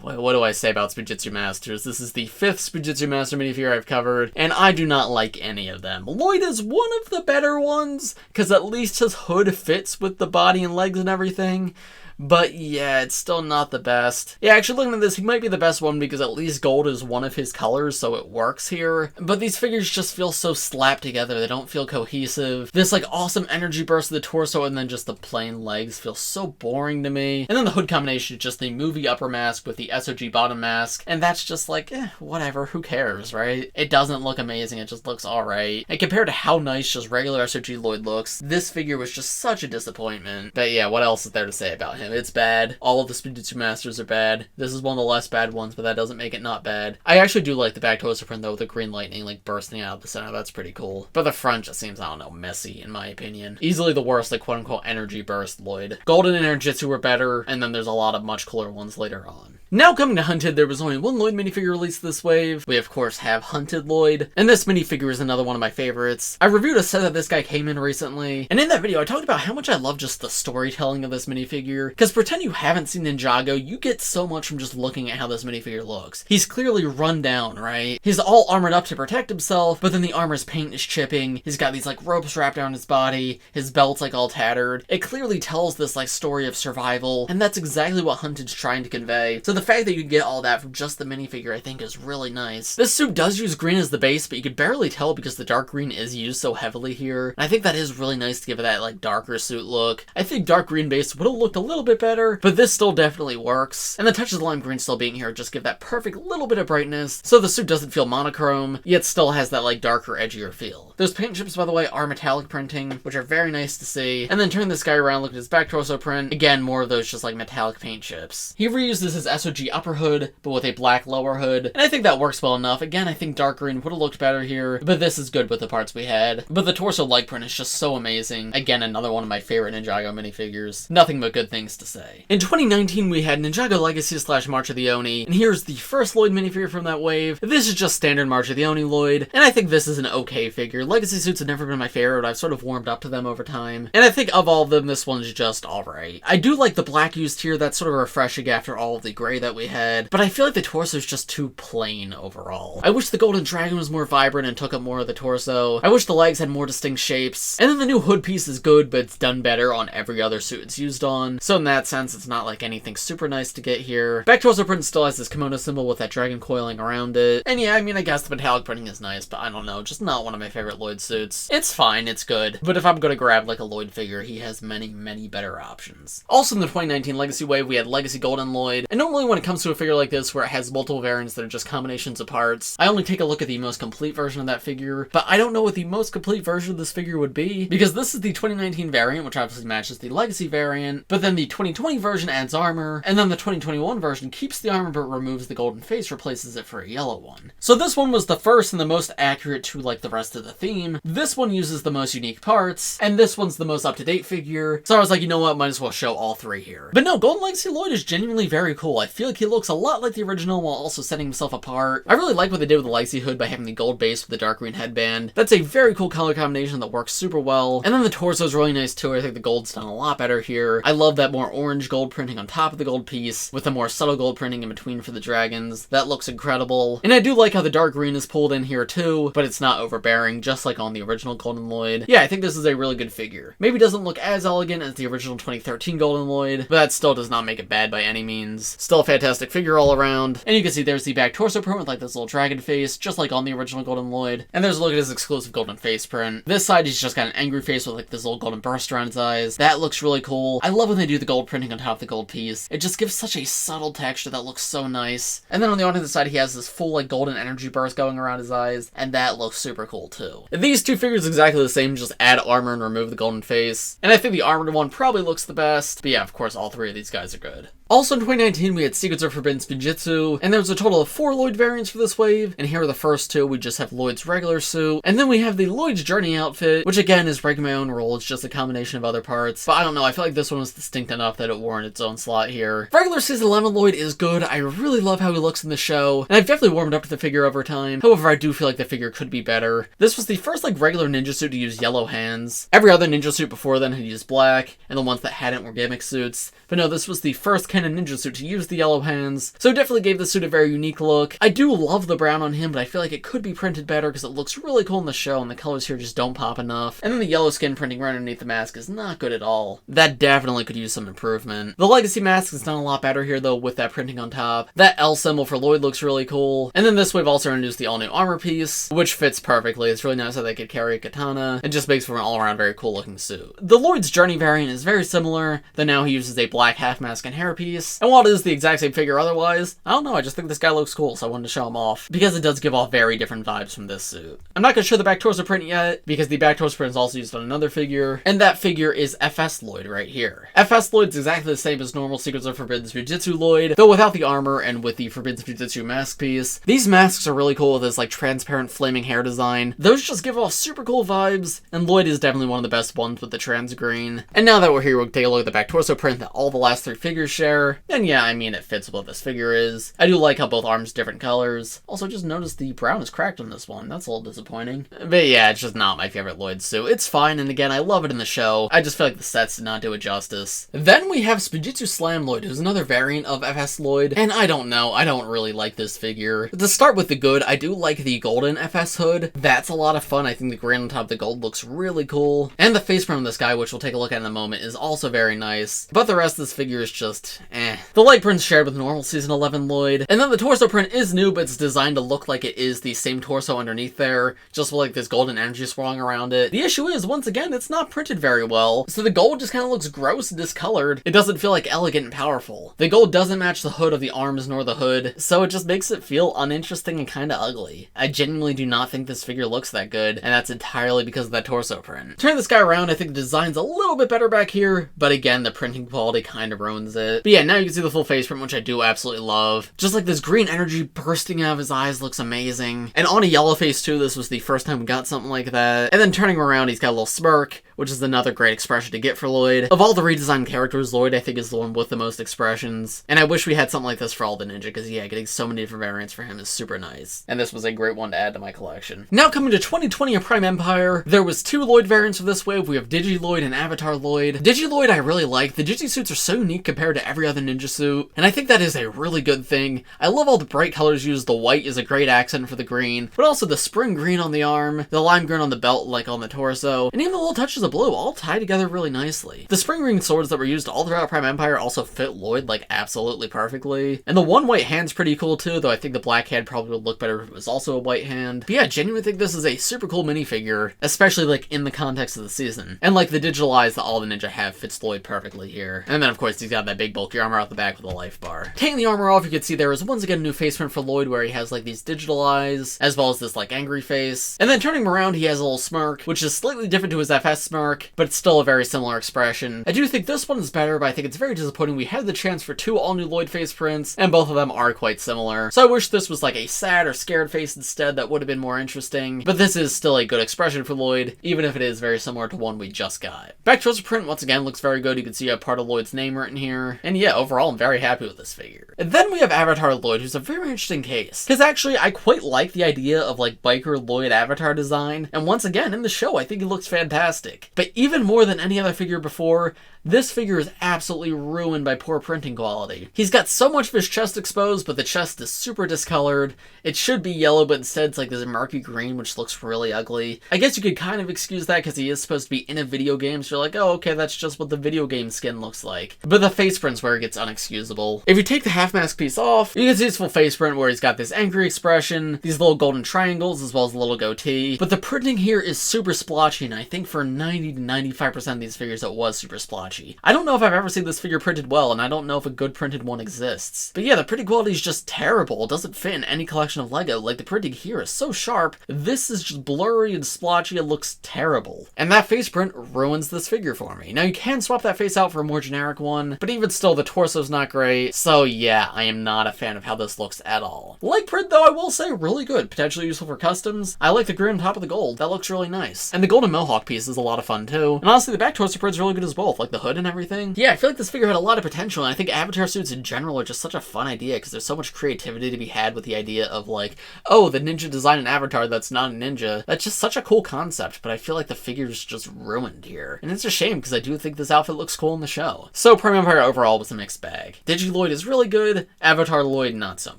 what do I say about Spinjitzu Masters? This is the 5th Spinjitzu Master minifigure I've covered, and I do not like any of them. Lloyd is one of the better ones, because at least his hood fits with the body and legs and everything. But yeah, it's still not the best. Yeah, actually looking at this, he might be the best one because at least gold is one of his colors, so it works here. But these figures just feel so slapped together. They don't feel cohesive. This like awesome energy burst of the torso and then just the plain legs feel so boring to me. And then the hood combination is just the movie upper mask with the SOG bottom mask. And that's just like, whatever, who cares, right? It doesn't look amazing, it just looks alright. And compared to how nice just regular SOG Lloyd looks, this figure was just such a disappointment. But yeah, what else is there to say about him? It's bad. All of the Spinjitzu Masters are bad. This is one of the less bad ones, but that doesn't make it not bad. I actually do like the back torso print though, with the green lightning like bursting out of the center. That's pretty cool. But the front just seems, I don't know, messy in my opinion. Easily the worst, like quote-unquote energy burst Lloyd. Golden and Ninjitsu were better, and then there's a lot of much cooler ones later on. Now coming to Hunted, there was only one Lloyd minifigure released this wave. We of course have Hunted Lloyd, and this minifigure is another one of my favorites. I reviewed a set that this guy came in recently, and in that video I talked about how much I love just the storytelling of this minifigure, because pretend you haven't seen Ninjago, you get so much from just looking at how this minifigure looks. He's clearly run down, right? He's all armored up to protect himself, but then the armor's paint is chipping, he's got these like ropes wrapped around his body, his belt's like all tattered. It clearly tells this like story of survival, and that's exactly what Hunted's trying to convey. So the fact that you get all that from just the minifigure I think is really nice. This suit does use green as the base, but you could barely tell because the dark green is used so heavily here. And I think that is really nice to give it that like darker suit look. I think dark green base would have looked a little bit better, but this still definitely works. And the touches of lime green still being here just give that perfect little bit of brightness, so the suit doesn't feel monochrome, yet still has that like darker, edgier feel. Those paint chips, by the way, are metallic printing, which are very nice to see. And then turn this guy around, look at his back torso print. Again, more of those just like metallic paint chips. He reuses his SOG upper hood, but with a black lower hood, and I think that works well enough. Again, I think dark green would have looked better here, but this is good with the parts we had. But the torso leg print is just so amazing. Again, another one of my favorite Ninjago minifigures. Nothing but good things to say. In 2019, we had Ninjago Legacy / March of the Oni, and here's the first Lloyd minifigure from that wave. This is just standard March of the Oni Lloyd, and I think this is an okay figure. Legacy suits have never been my favorite. I've sort of warmed up to them over time, and I think of all of them, this one's just alright. I do like the black used here. That's sort of refreshing after all of the gray that we had, but I feel like the torso is just too plain overall. I wish the golden dragon was more vibrant and took up more of the torso. I wish the legs had more distinct shapes, and then the new hood piece is good, but it's done better on every other suit it's used on, so in that sense, it's not like anything super nice to get here. Back torso print still has this kimono symbol with that dragon coiling around it, and yeah, I mean, I guess the metallic printing is nice, but I don't know, just not one of my favorite Lloyd suits. It's fine, it's good, but if I'm gonna grab like a Lloyd figure, he has many, many better options. Also in the 2019 Legacy wave, we had Legacy Golden Lloyd, and normally when it comes to a figure like this where it has multiple variants that are just combinations of parts, I only take a look at the most complete version of that figure, but I don't know what the most complete version of this figure would be, because this is the 2019 variant, which obviously matches the Legacy variant, but then the 2020 version adds armor, and then the 2021 version keeps the armor but removes the golden face, replaces it for a yellow one. So this one was the first and the most accurate to like the rest of the theme. This one uses the most unique parts, and this one's the most up-to-date figure, so I was like, you know what, might as well show all three here. But no, Golden Legacy Lloyd is genuinely very cool. I feel like he looks a lot like the original while also setting himself apart. I really like what they did with the Legacy hood by having the gold base with the dark green headband. That's a very cool color combination that works super well. And then the torso is really nice too. I think the gold's done a lot better here. I love that more orange gold printing on top of the gold piece with the more subtle gold printing in between for the dragons. That looks incredible. And I do like how the dark green is pulled in here too, but it's not overbearing, just like on the original Golden Lloyd. Yeah, I think this is a really good figure. Maybe doesn't look as elegant as the original 2013 Golden Lloyd, but that still does not make it bad by any means. Still a fantastic figure all around. And you can see there's the back torso print with like this little dragon face, just like on the original Golden Lloyd. And there's a look at his exclusive golden face print. This side, he's just got an angry face with like this little golden burst around his eyes. That looks really cool. I love when they do the gold printing on top of the gold piece. It just gives such a subtle texture that looks so nice. And then on the opposite side, he has this full like golden energy burst going around his eyes, and that looks super cool too. These two figures are exactly the same, just add armor and remove the golden face. And I think the armored one probably looks the best, but yeah, of course, all three of these guys are good. Also in 2019, we had Secrets of Forbidden Spinjitzu, and there was a total of 4 Lloyd variants for this wave, and here are the first 2. We just have Lloyd's regular suit, and then we have the Lloyd's Journey outfit, which again is breaking my own rule. It's just a combination of other parts, but I don't know, I feel like this one was distinct enough that it warranted its own slot here. Regular Season 11 Lloyd is good. I really love how he looks in the show, and I've definitely warmed up to the figure over time. However, I do feel like the figure could be better. This was the first like regular ninja suit to use yellow hands. Every other ninja suit before then had used black, and the ones that hadn't were gimmick suits. But no, this was the first canon ninja suit to use the yellow hands, so it definitely gave the suit a very unique look. I do love the brown on him, but I feel like it could be printed better because it looks really cool in the show, and the colors here just don't pop enough. And then the yellow skin printing right underneath the mask is not good at all. That definitely could use some improvement. The Legacy mask is done a lot better here though, with that printing on top. That L symbol for Lloyd looks really cool. And then this wave also introduced the all-new armor piece, which fits perfectly. It's really nice how they could carry a katana. It just makes for an all-around very cool looking suit. The Lloyd's Journey variant is very similar, though now he uses a black half mask and hairpiece. And while it is the exact same figure otherwise, I don't know, I just think this guy looks cool, so I wanted to show him off, because it does give off very different vibes from this suit. I'm not going to show the back torso print yet, because the back torso print is also used on another figure, and that figure is FS Lloyd right here. FS Lloyd's exactly the same as normal Secrets of Forbidden Spinjitzu Lloyd, though without the armor and with the Forbidden Spinjitzu mask piece. These masks are really cool with this like transparent flaming hair design. Those just give off super cool vibes, and Lloyd is definitely one of the best ones with the trans green. And now that we're here, we'll take a look at the back torso print that all the last 3 figures share, and yeah, I mean, it fits with what this figure is. I do like how both arms are different colors. Also, just noticed the brown is cracked on this one. That's a little disappointing. But yeah, it's just not my favorite Lloyd suit. It's fine, and again, I love it in the show. I just feel like the sets did not do it justice. Then we have Spinjitzu Slam Lloyd, who's another variant of FS Lloyd, and I don't know, I don't really like this figure. To start with the good, I do like the golden FS hood. That's a lot of fun. I think the green on top of the gold looks really cool. And the face print on this guy, which we'll take a look at in a moment, is also very nice. But the rest of this figure is just, eh. The light print's shared with normal Season 11 Lloyd, and then the torso print is new, but it's designed to look like it is the same torso underneath there, just with like this golden energy swirling around it. The issue is, once again, it's not printed very well, so the gold just kind of looks gross and discolored. It doesn't feel like elegant and powerful. The gold doesn't match the hood of the arms nor the hood, so it just makes it feel uninteresting and kind of ugly. I genuinely do not think this figure looks that good, and that's entirely because of that torso print. Turning this guy around, I think the design's a little bit better back here, but again, the printing quality kind of ruins it. But yeah, now you can see the full face print, which I do absolutely love. Just like this green energy bursting out of his eyes looks amazing. And on a yellow face too, this was the first time we got something like that. And then turning him around, he's got a little smirk, which is another great expression to get for Lloyd. Of all the redesigned characters, Lloyd I think is the one with the most expressions. And I wish we had something like this for all the ninja, because yeah, getting so many different variants for him is super nice. And this was a great one to add to my collection. Now coming to 2020 of Prime Empire, there was 2 Lloyd variants for this wave. We have Digi Lloyd and Avatar Lloyd. Digi Lloyd I really like. The Digi suits are so unique compared to every other ninja suit, and I think that is a really good thing. I love all the bright colors used. The white is a great accent for the green, but also the spring green on the arm, the lime green on the belt like on the torso, and even the little touches of the blue all tie together really nicely. The spring ring swords that were used all throughout Prime Empire also fit Lloyd like absolutely perfectly. And the one white hand's pretty cool too, though I think the black hand probably would look better if it was also a white hand. But yeah, I genuinely think this is a super cool minifigure, especially like in the context of the season. And like the digital eyes that all the ninja have fits Lloyd perfectly here. And then of course he's got that big bulky armor out the back with a life bar. Taking the armor off, you can see there is once again a new face print for Lloyd where he has like these digital eyes, as well as this like angry face. And then turning him around, he has a little smirk, which is slightly different to his FS smirk, but it's still a very similar expression. I do think this one is better, but I think it's very disappointing. We had the chance for 2 all-new Lloyd face prints, and both of them are quite similar. So I wish this was like a sad or scared face instead. That would have been more interesting, but this is still a good expression for Lloyd, even if it is very similar to one we just got. Back torso print, once again, looks very good. You can see you have part of Lloyd's name written here, and yeah, overall I'm very happy with this figure. And then we have Avatar Lloyd, who's a very interesting case, because actually I quite like the idea of like biker Lloyd avatar design, and once again in the show I think he looks fantastic. But even more than any other figure before, this figure is absolutely ruined by poor printing quality. He's got so much of his chest exposed, but the chest is super discolored. It should be yellow, but instead it's like this murky green, which looks really ugly. I guess you could kind of excuse that because he is supposed to be in a video game, so you're like, oh, okay, that's just what the video game skin looks like. But the face print's where it gets unexcusable. If you take the half mask piece off, you can see his full face print where he's got this angry expression, these little golden triangles, as well as a little goatee. But the printing here is super splotchy, and I think for 90 to 95% of these figures it was super splotchy. I don't know if I've ever seen this figure printed well, and I don't know if a good printed one exists. But yeah, the printing quality is just terrible. It doesn't fit in any collection of LEGO. Like, the printing here is so sharp. This is just blurry and splotchy. It looks terrible. And that face print ruins this figure for me. Now, you can swap that face out for a more generic one, but even still, the torso's not great. So yeah, I am not a fan of how this looks at all. Leg print, though, I will say, really good. Potentially useful for customs. I like the grid on top of the gold. That looks really nice. And the golden mohawk piece is a lot of fun, too. And honestly, the back torso print's really good as well, like the hood and everything. Yeah, I feel like this figure had a lot of potential, and I think avatar suits in general are just such a fun idea because there's so much creativity to be had with the idea of like, oh, the ninja design an avatar that's not a ninja. That's just such a cool concept, but I feel like the figure's just ruined here. And it's a shame because I do think this outfit looks cool in the show. So Prime Empire overall was a mixed bag. Digi Lloyd is really good, Avatar Lloyd not so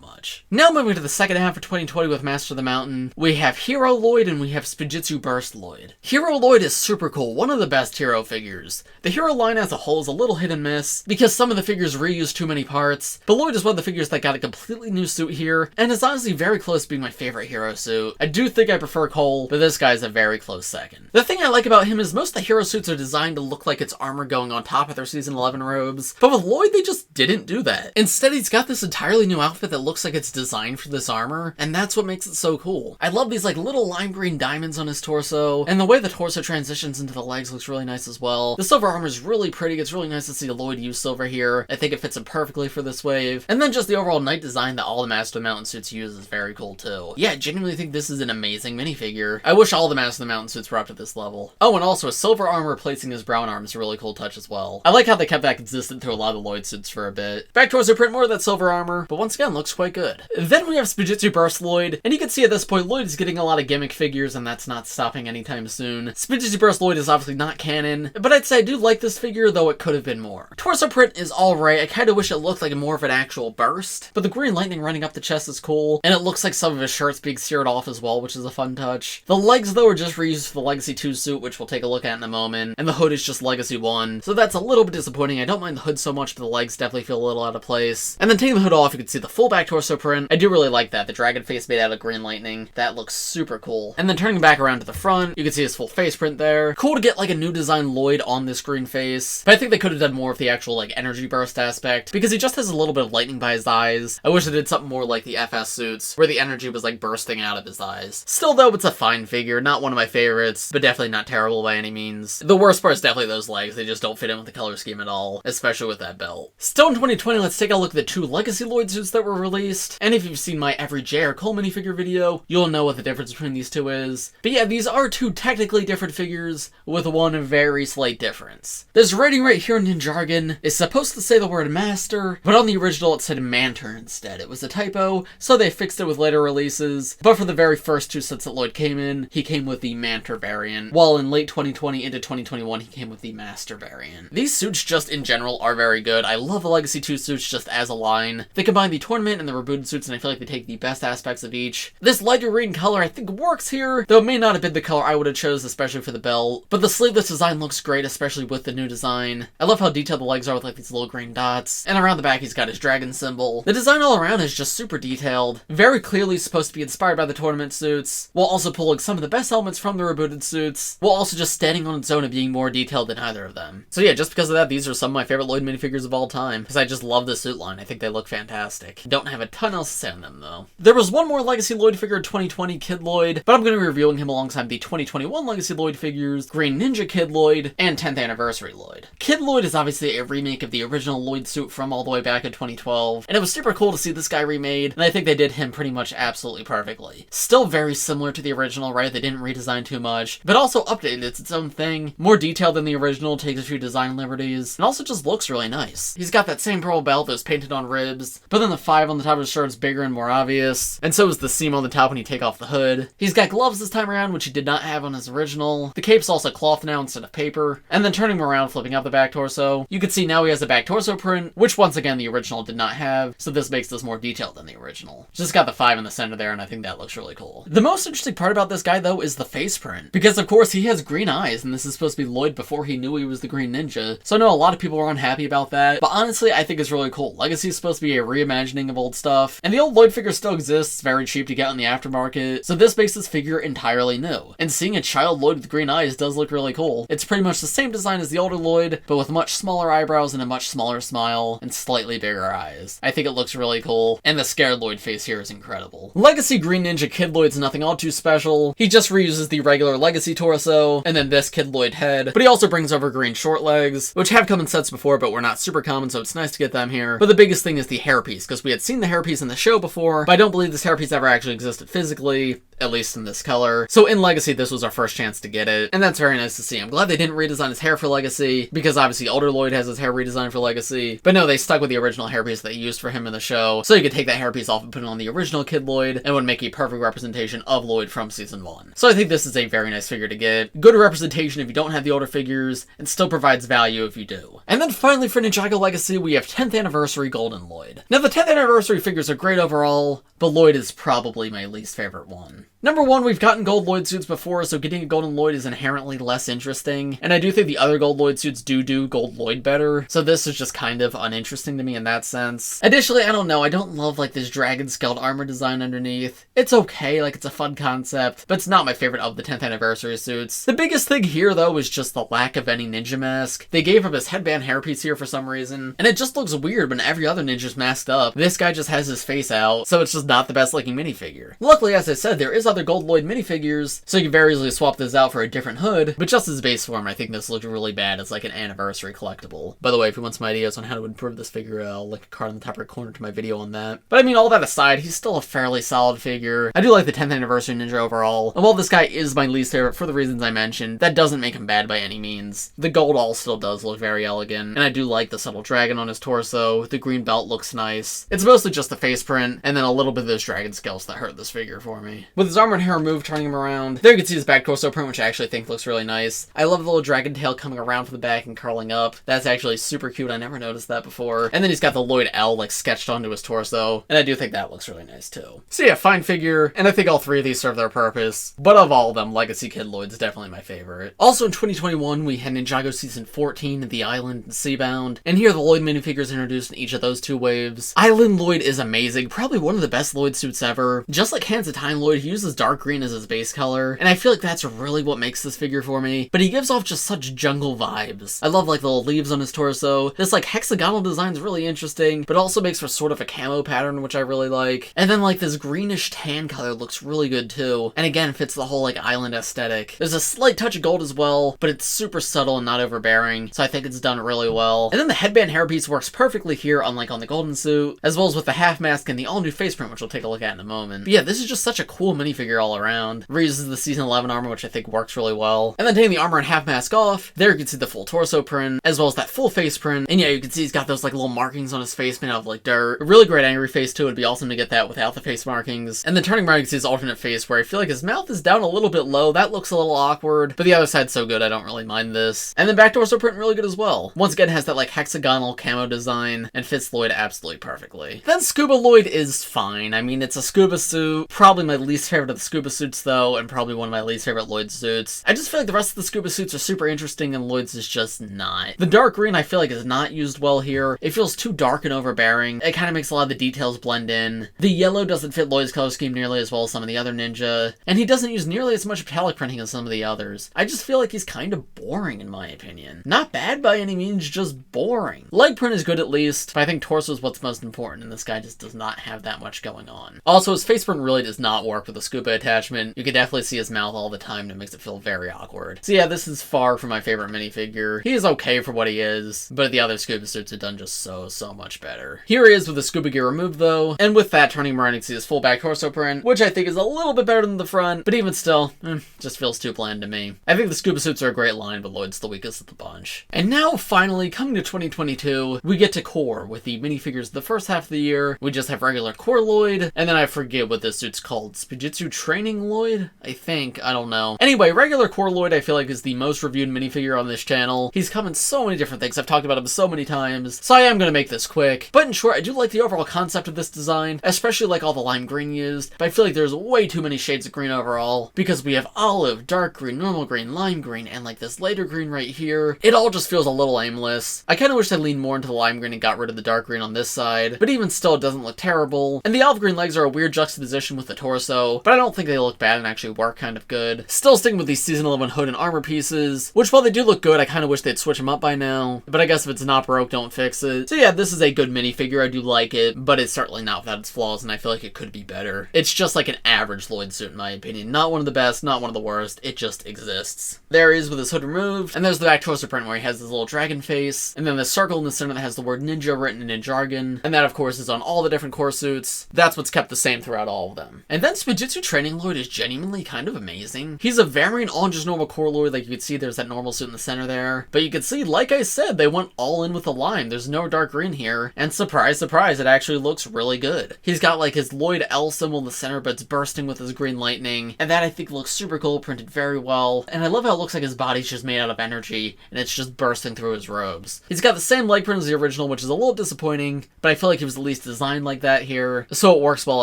much. Now moving to the second half of 2020 with Master of the Mountain, we have Hero Lloyd and we have Spinjitzu Burst Lloyd. Hero Lloyd is super cool, one of the best hero figures. The hero line as a whole is a little hit and miss because some of the figures reuse too many parts, but Lloyd is one of the figures that got a completely new suit here, and is honestly very close to being my favorite hero suit. I do think I prefer Cole, but this guy's a very close second. The thing I like about him is most of the hero suits are designed to look like it's armor going on top of their Season 11 robes, but with Lloyd they just didn't do that. Instead, he's got this entirely new outfit that looks like it's designed for this armor, and that's what makes it so cool. I love these like little lime green diamonds on his torso, and the way the torso transitions into the legs looks really nice as well. The silver armor is really pretty. It's really nice to see Lloyd use silver here. I think it fits him perfectly for this wave. And then just the overall knight design that all the Master of the Mountain suits use is very cool too. Yeah, I genuinely think this is an amazing minifigure. I wish all the Master of the Mountain suits were up to this level. Oh, and also a silver arm replacing his brown arm is a really cool touch as well. I like how they kept that consistent through a lot of the Lloyd suits for a bit. Back torso print more of that silver armor, but once again looks quite good. Then we have Spinjitzu Burst Lloyd, and you can see at this point Lloyd is getting a lot of gimmick figures, and that's not stopping anytime soon. Spinjitzu Burst Lloyd is obviously not canon, but I'd say I do like this figure, though it could have been more. Torso print is alright. I kind of wish it looked like more of an actual burst, but the green lightning running up the chest is cool, and it looks like some of his shirt's being seared off as well, which is a fun touch. The legs, though, are just reused for the Legacy 2 suit, which we'll take a look at in a moment, and the hood is just Legacy 1, so that's a little bit disappointing. I don't mind the hood so much, but the legs definitely feel a little out of place. And then taking the hood off, you can see the full back torso print. I do really like that. The dragon face made out of green lightning. That looks super cool. And then turning back around to the front, you can see his full face print there. Cool to get like a new design Lloyd on this green face, but I think they could have done more with the actual like energy burst aspect, because he just has a little bit of lightning by his eyes. I wish they did something more like the FS suits, where the energy was like bursting out of his eyes. Still though, it's a fine figure, not one of my favorites, but definitely not terrible by any means. The worst part is definitely those legs. They just don't fit in with the color scheme at all, especially with that belt. Still in 2020, let's take a look at the 2 Legacy Lloyd suits that were released, and if you've seen my Every J or Cole minifigure video, you'll know what the difference between these two is. But yeah, these are 2 technically different figures, with one very slight difference. This writing right here in Ninjago is supposed to say the word master, but on the original it said manter instead. It was a typo, so they fixed it with later releases, but for the very first 2 sets that Lloyd came in, he came with the manter variant, while in late 2020 into 2021 he came with the master variant. These suits just in general are very good. I love the Legacy 2 suits just as a line. They combine the tournament and the rebooted suits, and I feel like they take the best aspects of each. This lighter green color I think works here, though it may not have been the color I would have chose, especially for the belt. belt, but the sleeveless design looks great, especially with the new design. I love how detailed the legs are with like these little green dots, and around the back he's got his dragon symbol. The design all around is just super detailed, very clearly supposed to be inspired by the tournament suits, while also pulling some of the best elements from the rebooted suits, while also just standing on its own and being more detailed than either of them. So yeah, just because of that, these are some of my favorite Lloyd minifigures of all time, because I just love the suit line. I think they look fantastic. Don't have a ton else to say on them though. There was one more Legacy Lloyd figure in 2020, Kid Lloyd, but I'm going to be reviewing him alongside the 2021 Legacy Lloyd figures, Green Ninja Kid Lloyd, and 10th Anniversary Lloyd. Kid Lloyd is obviously a remake of the original Lloyd suit from all the way back in 2012, and it was super cool to see this guy remade, and I think they did him pretty much absolutely perfectly. Still very similar to the original, right? They didn't redesign too much, but also updated. It's its own thing, more detailed than the original, takes a few design liberties, and also just looks really nice. He's got that same pearl belt that was painted on ribs, but then the 5 on the top of his shirt is bigger and more obvious, and so is the seam on the top when you take off the hood. He's got gloves this time around, which he did not have on his original. The cape's also cloth now instead of paper, and then turning him around, flipping up the back torso, you can see now he has a back torso print, which once again the original did not have, so this makes this more detailed than the original. Just got the 5 in the center there, and I think that looks really cool. The most interesting part about this guy though is the face print, because of course he has green eyes, and this is supposed to be Lloyd before he knew he was the Green Ninja, so I know a lot of people were unhappy about that, but honestly I think it's really cool. Legacy is supposed to be a reimagining of old stuff, and the old Lloyd figure still exists, very cheap to get on the aftermarket, so this makes this figure entirely new. And seeing a child Lloyd with green eyes does look really cool. It's pretty much the same design as the older Lloyd, but with much smaller eyebrows and a much smaller smile, and slightly bigger eyes. I think it looks really cool, and the scared Lloyd face here is incredible. Legacy Green Ninja Kid Lloyd's nothing all too special. He just reuses the regular Legacy torso, and then this Kid Lloyd head, but he also brings over green short legs, which have come in sets before, but were not super common, so it's nice to get them here. But the biggest thing is the hairpiece, because we had seen the hairpiece in the show before, but I don't believe this hairpiece ever actually existed physically, at least in this color. So in Legacy, this was our first chance to get it, and that's very nice to see. I'm glad they didn't redesign his hair for Legacy, because obviously older Lloyd has his hair redesigned for Legacy, but no, they stuck with the original hairpiece they used for him in the show, so you could take that hairpiece off and put it on the original Kid Lloyd, and it would make a perfect representation of Lloyd from season 1. So I think this is a very nice figure to get. Good representation if you don't have the older figures, and still provides value if you do. And then finally for Ninjago Legacy, we have 10th Anniversary Golden Lloyd. Now the 10th Anniversary figures are great overall, but Lloyd is probably my least favorite one. Number one, we've gotten gold Lloyd suits before, so getting a golden Lloyd is inherently less interesting, and I do think the other gold Lloyd suits do gold Lloyd better, so this is just kind of uninteresting to me in that sense. Additionally, I don't know, I don't love like this dragon scaled armor design underneath. It's okay, like it's a fun concept, but it's not my favorite of the 10th Anniversary suits. The biggest thing here though is just the lack of any ninja mask. They gave him his headband hairpiece here for some reason, and it just looks weird when every other ninja's masked up. This guy just has his face out, so it's just not the best looking minifigure. Luckily, as I said, there is other gold Lloyd minifigures, so you can very easily swap this out for a different hood, but just as base form, I think this looked really bad as like an anniversary collectible. By the way, if you want some ideas on how to improve this figure, I'll link a card in the top right corner to my video on that. But I mean, all that aside, he's still a fairly solid figure. I do like the 10th Anniversary Ninja overall, and while this guy is my least favorite for the reasons I mentioned, that doesn't make him bad by any means. The gold all still does look very elegant, and I do like the subtle dragon on his torso. The green belt looks nice. It's mostly just the face print, and then a little bit of those dragon scales that hurt this figure for me. With his armor and hair removed, turning him around, there you can see his back torso print, which I actually think looks really nice. I love the little dragon tail coming around from the back and curling up. That's actually super cute. I never noticed that before. And then he's got the Lloyd L like sketched onto his torso, and I do think that looks really nice too. So yeah, fine figure, and I think all three of these serve their purpose, but of all of them, Legacy Kid Lloyd's definitely my favorite. Also in 2021, we had Ninjago Season 14, The Island, and Seabound, and here are the Lloyd minifigures introduced in each of those two waves. Island Lloyd is amazing, probably one of the best Lloyd suits ever. Just like Hands of Time Lloyd, he uses dark green as his base color, and I feel like that's really what makes this figure for me, but he gives off just such jungle vibes. I love like the little leaves on his torso. This like hexagonal design is really interesting, but also makes for sort of a camo pattern, which I really like. And then like this greenish tan color looks really good too, and again fits the whole like island aesthetic. There's a slight touch of gold as well, but it's super subtle and not overbearing, so I think it's done really well. And then the headband hairpiece works perfectly here, unlike on the golden suit, as well as with the half mask and the all new face print, which we'll take a look at in a moment. But yeah, this is just such a cool minifigure all around. Reuses the season 11 armor, which I think works really well. And then taking the armor and half mask off, there you can see the full torso print, as well as that full face print. And yeah, you can see he's got those like little markings on his face made out of like dirt. A really great angry face too. It'd be awesome to get that without the face markings. And then turning around, you can see his alternate face where I feel like his mouth is down a little bit low. That looks a little awkward, but the other side's so good I don't really mind this. And then back torso print really good as well. Once again, has that like hexagonal camo design and fits Lloyd absolutely perfectly. Then Scuba Lloyd is fine. I mean, it's a scuba suit, probably my least favorite favorite of the scuba suits though, and probably one of my least favorite Lloyd suits. I just feel like the rest of the scuba suits are super interesting and Lloyd's is just not. The dark green I feel like is not used well here. It feels too dark and overbearing. It kind of makes a lot of the details blend in. The yellow doesn't fit Lloyd's color scheme nearly as well as some of the other ninja, and he doesn't use nearly as much metallic printing as some of the others. I just feel like he's kind of boring in my opinion. Not bad by any means, just boring. Leg print is good at least, but I think torso is what's most important, and this guy just does not have that much going on. Also, his face print really does not work with the scuba attachment. You can definitely see his mouth all the time, and it makes it feel very awkward. So yeah, this is far from my favorite minifigure. He is okay for what he is, but the other scuba suits are done just so much better. Here he is with the scuba gear removed though, and with that turning around you can see his full back torso print, which I think is a little bit better than the front, but even still, just feels too bland to me. I think the scuba suits are a great line, but Lloyd's the weakest of the bunch. And now finally, coming to 2022, we get to core with the minifigures the first half of the year. We just have regular core Lloyd, and then I forget what this suit's called. Spinjitzu Training Lloyd? I think. I don't know. Anyway, regular core Lloyd I feel like is the most reviewed minifigure on this channel. He's come in so many different things. I've talked about him so many times, so I am going to make this quick. But in short, I do like the overall concept of this design, especially like all the lime green used, but I feel like there's way too many shades of green overall, because we have olive, dark green, normal green, lime green, and like this lighter green right here. It all just feels a little aimless. I kind of wish they leaned more into the lime green and got rid of the dark green on this side, but even still it doesn't look terrible. And the olive green legs are a weird juxtaposition with the torso, but I don't think they look bad and actually work kind of good. Still sticking with these Season 11 hood and armor pieces, which while they do look good, I kind of wish they'd switch them up by now, but I guess if it's not broke, don't fix it. So yeah, this is a good minifigure. I do like it, but it's certainly not without its flaws, and I feel like it could be better. It's just like an average Lloyd suit in my opinion. Not one of the best, not one of the worst. It just exists. There he is with his hood removed, and there's the back torso print where he has his little dragon face, and then the circle in the center that has the word ninja written in jargon, and that of course is on all the different core suits. That's what's kept the same throughout all of them. And then Spinjitzu Training Lloyd is genuinely kind of amazing. He's a variant on just normal core Lloyd. Like you could see there's that normal suit in the center there, but you can see, like I said, they went all in with the lime. There's no dark green here, and surprise, surprise, it actually looks really good. He's got like his Lloyd L symbol in the center, but it's bursting with his green lightning, and that I think looks super cool, printed very well, and I love how it looks like his body's just made out of energy, and it's just bursting through his robes. He's got the same leg print as the original, which is a little disappointing, but I feel like he was at least designed like that here, so it works well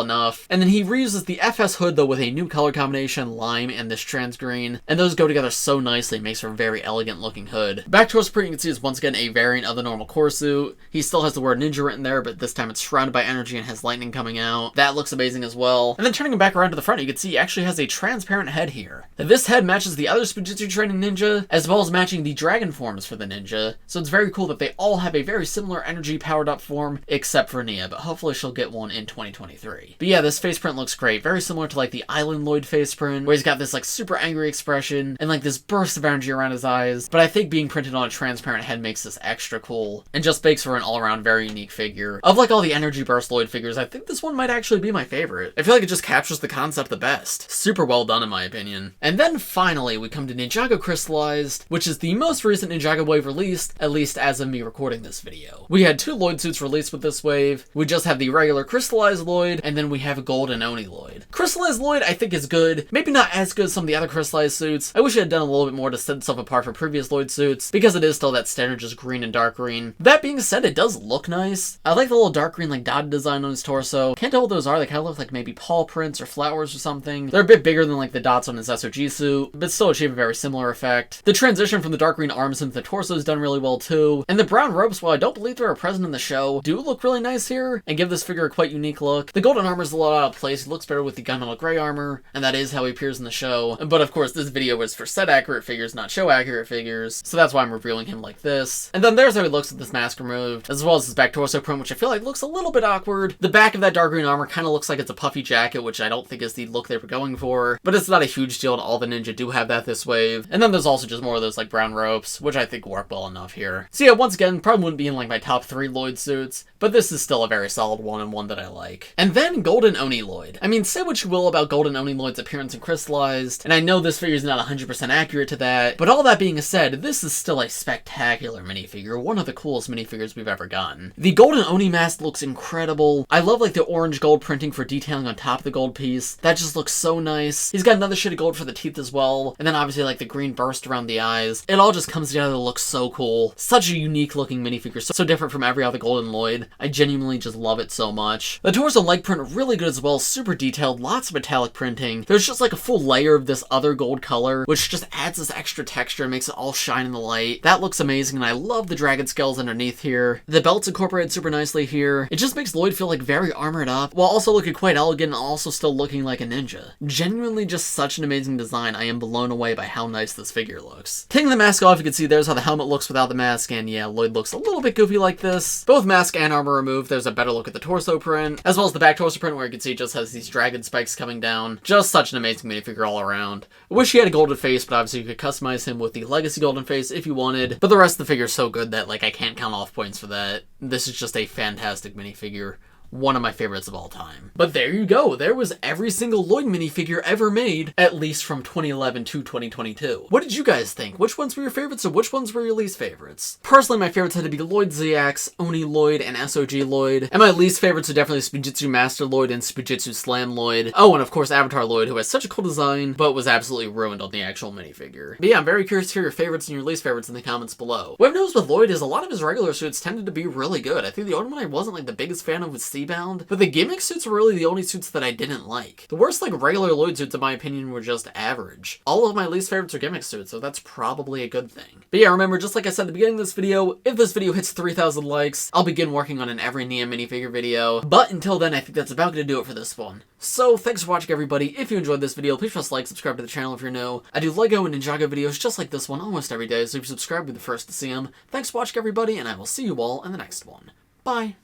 enough. And then he reuses the FS hood though with a new color combination, lime and this trans green, and those go together so nicely, it makes for a very elegant looking hood. Back torso print you can see is once again a variant of the normal core suit. He still has the word ninja written there, but this time it's surrounded by energy and has lightning coming out. That looks amazing as well. And then turning him back around to the front, you can see he actually has a transparent head here. This head matches the other Spinjitzu Training Ninja, as well as matching the dragon forms for the ninja, so it's very cool that they all have a very similar energy powered up form, except for Nia, but hopefully she'll get one in 2023. But yeah, this face print looks great, very similar to like the Island Lloyd face print, where he's got this like super angry expression, and like this burst of energy around his eyes, but I think being printed on a transparent head makes this extra cool, and just makes for an all-around very unique figure. Of like all the energy burst Lloyd figures, I think this one might actually be my favorite. I feel like it just captures the concept the best. Super well done in my opinion. And then finally, we come to Ninjago Crystalized, which is the most recent Ninjago wave released, at least as of me recording this video. We had 2 Lloyd suits released with this wave. We just have the regular Crystalized Lloyd, and then we have a Golden Oni Lloyd. Crystalized Lloyd I think is good, maybe not as good as some of the other Crystalized suits. I wish it had done a little bit more to set itself apart from previous Lloyd suits, because it is still that standard just green and dark green. That being said, it does look nice. I like the little dark green like dotted design on his torso. Can't tell what those are. They kind of look like maybe paw prints or flowers or something. They're a bit bigger than like the dots on his SOG suit, but still achieve a very similar effect. The transition from the dark green arms into the torso is done really well too, and the brown robes, while I don't believe they're present in the show, do look really nice here and give this figure a quite unique look. The golden armor is a little out of place. He looks better with the gunmetal gray armor, and that is how he appears in the show. But of course, this video is for set accurate figures, not show accurate figures, so that's why I'm revealing him like this. And then there's how he looks with this mask removed, as well as his back torso print, which I feel like looks a little bit awkward. The back of that dark green armor kind of looks like it's a puffy jacket, which I don't think is the look they were going for, but it's not a huge deal, and all the ninja do have that this wave. And then there's also just more of those like brown ropes, which I think work well enough here. So yeah, once again, probably wouldn't be in like my top 3 Lloyd suits, but this is still a very solid one and one that I like. And then Golden Oni Lloyd. I mean, say what you will about Golden Oni Lloyd's appearance in Crystalized, and I know this figure is not 100% accurate to that, but all that being said, this is still a spectacular minifigure, one of the coolest minifigures we've ever gotten. The Golden Oni mask looks incredible. I love like the orange gold printing for detailing on top of the gold piece. That just looks so nice. He's got another shade of gold for the teeth as well, and then obviously like the green burst around the eyes. It all just comes together to look so cool. Such a unique looking minifigure, so different from every other Golden Lloyd. I genuinely just love it so much. The torso and leg print are really good as well, super detailed, lots lots of metallic printing. There's just like a full layer of this other gold color, which just adds this extra texture and makes it all shine in the light. That looks amazing, and I love the dragon scales underneath here. The belt's incorporated super nicely here. It just makes Lloyd feel like very armored up, while also looking quite elegant and also still looking like a ninja. Genuinely just such an amazing design. I am blown away by how nice this figure looks. Taking the mask off, you can see there's how the helmet looks without the mask, and yeah, Lloyd looks a little bit goofy like this. Both mask and armor removed, there's a better look at the torso print, as well as the back torso print where you can see it just has these dragon spikes coming down. Just such an amazing minifigure all around. I wish he had a golden face, but obviously you could customize him with the legacy golden face if you wanted, but the rest of the figure is so good that like I can't count off points for that. This is just a fantastic minifigure. One of my favorites of all time. But there you go, there was every single Lloyd minifigure ever made, at least from 2011 to 2022. What did you guys think? Which ones were your favorites and which ones were your least favorites? Personally, my favorites had to be Lloyd DX, Oni Lloyd, and SOG Lloyd, and my least favorites are definitely Spinjitzu Master Lloyd and Spinjitzu Slam Lloyd. Oh, and of course Avatar Lloyd, who has such a cool design, but was absolutely ruined on the actual minifigure. But yeah, I'm very curious to hear your favorites and your least favorites in the comments below. What I've noticed with Lloyd is a lot of his regular suits tended to be really good. I think the only one I wasn't like the biggest fan of was Seabound, but the gimmick suits were really the only suits that I didn't like. The worst like regular Lloyd suits in my opinion were just average. All of my least favorites are gimmick suits, so that's probably a good thing. But yeah, remember, just like I said at the beginning of this video, if this video hits 3,000 likes, I'll begin working on an every Nia minifigure video. But until then, I think that's about gonna do it for this one. So thanks for watching, everybody. If you enjoyed this video, please press like, subscribe to the channel if you're new. I do Lego and Ninjago videos just like this one almost every day, so if you subscribe, be the first to see them. Thanks for watching, everybody, and I will see you all in the next one. Bye!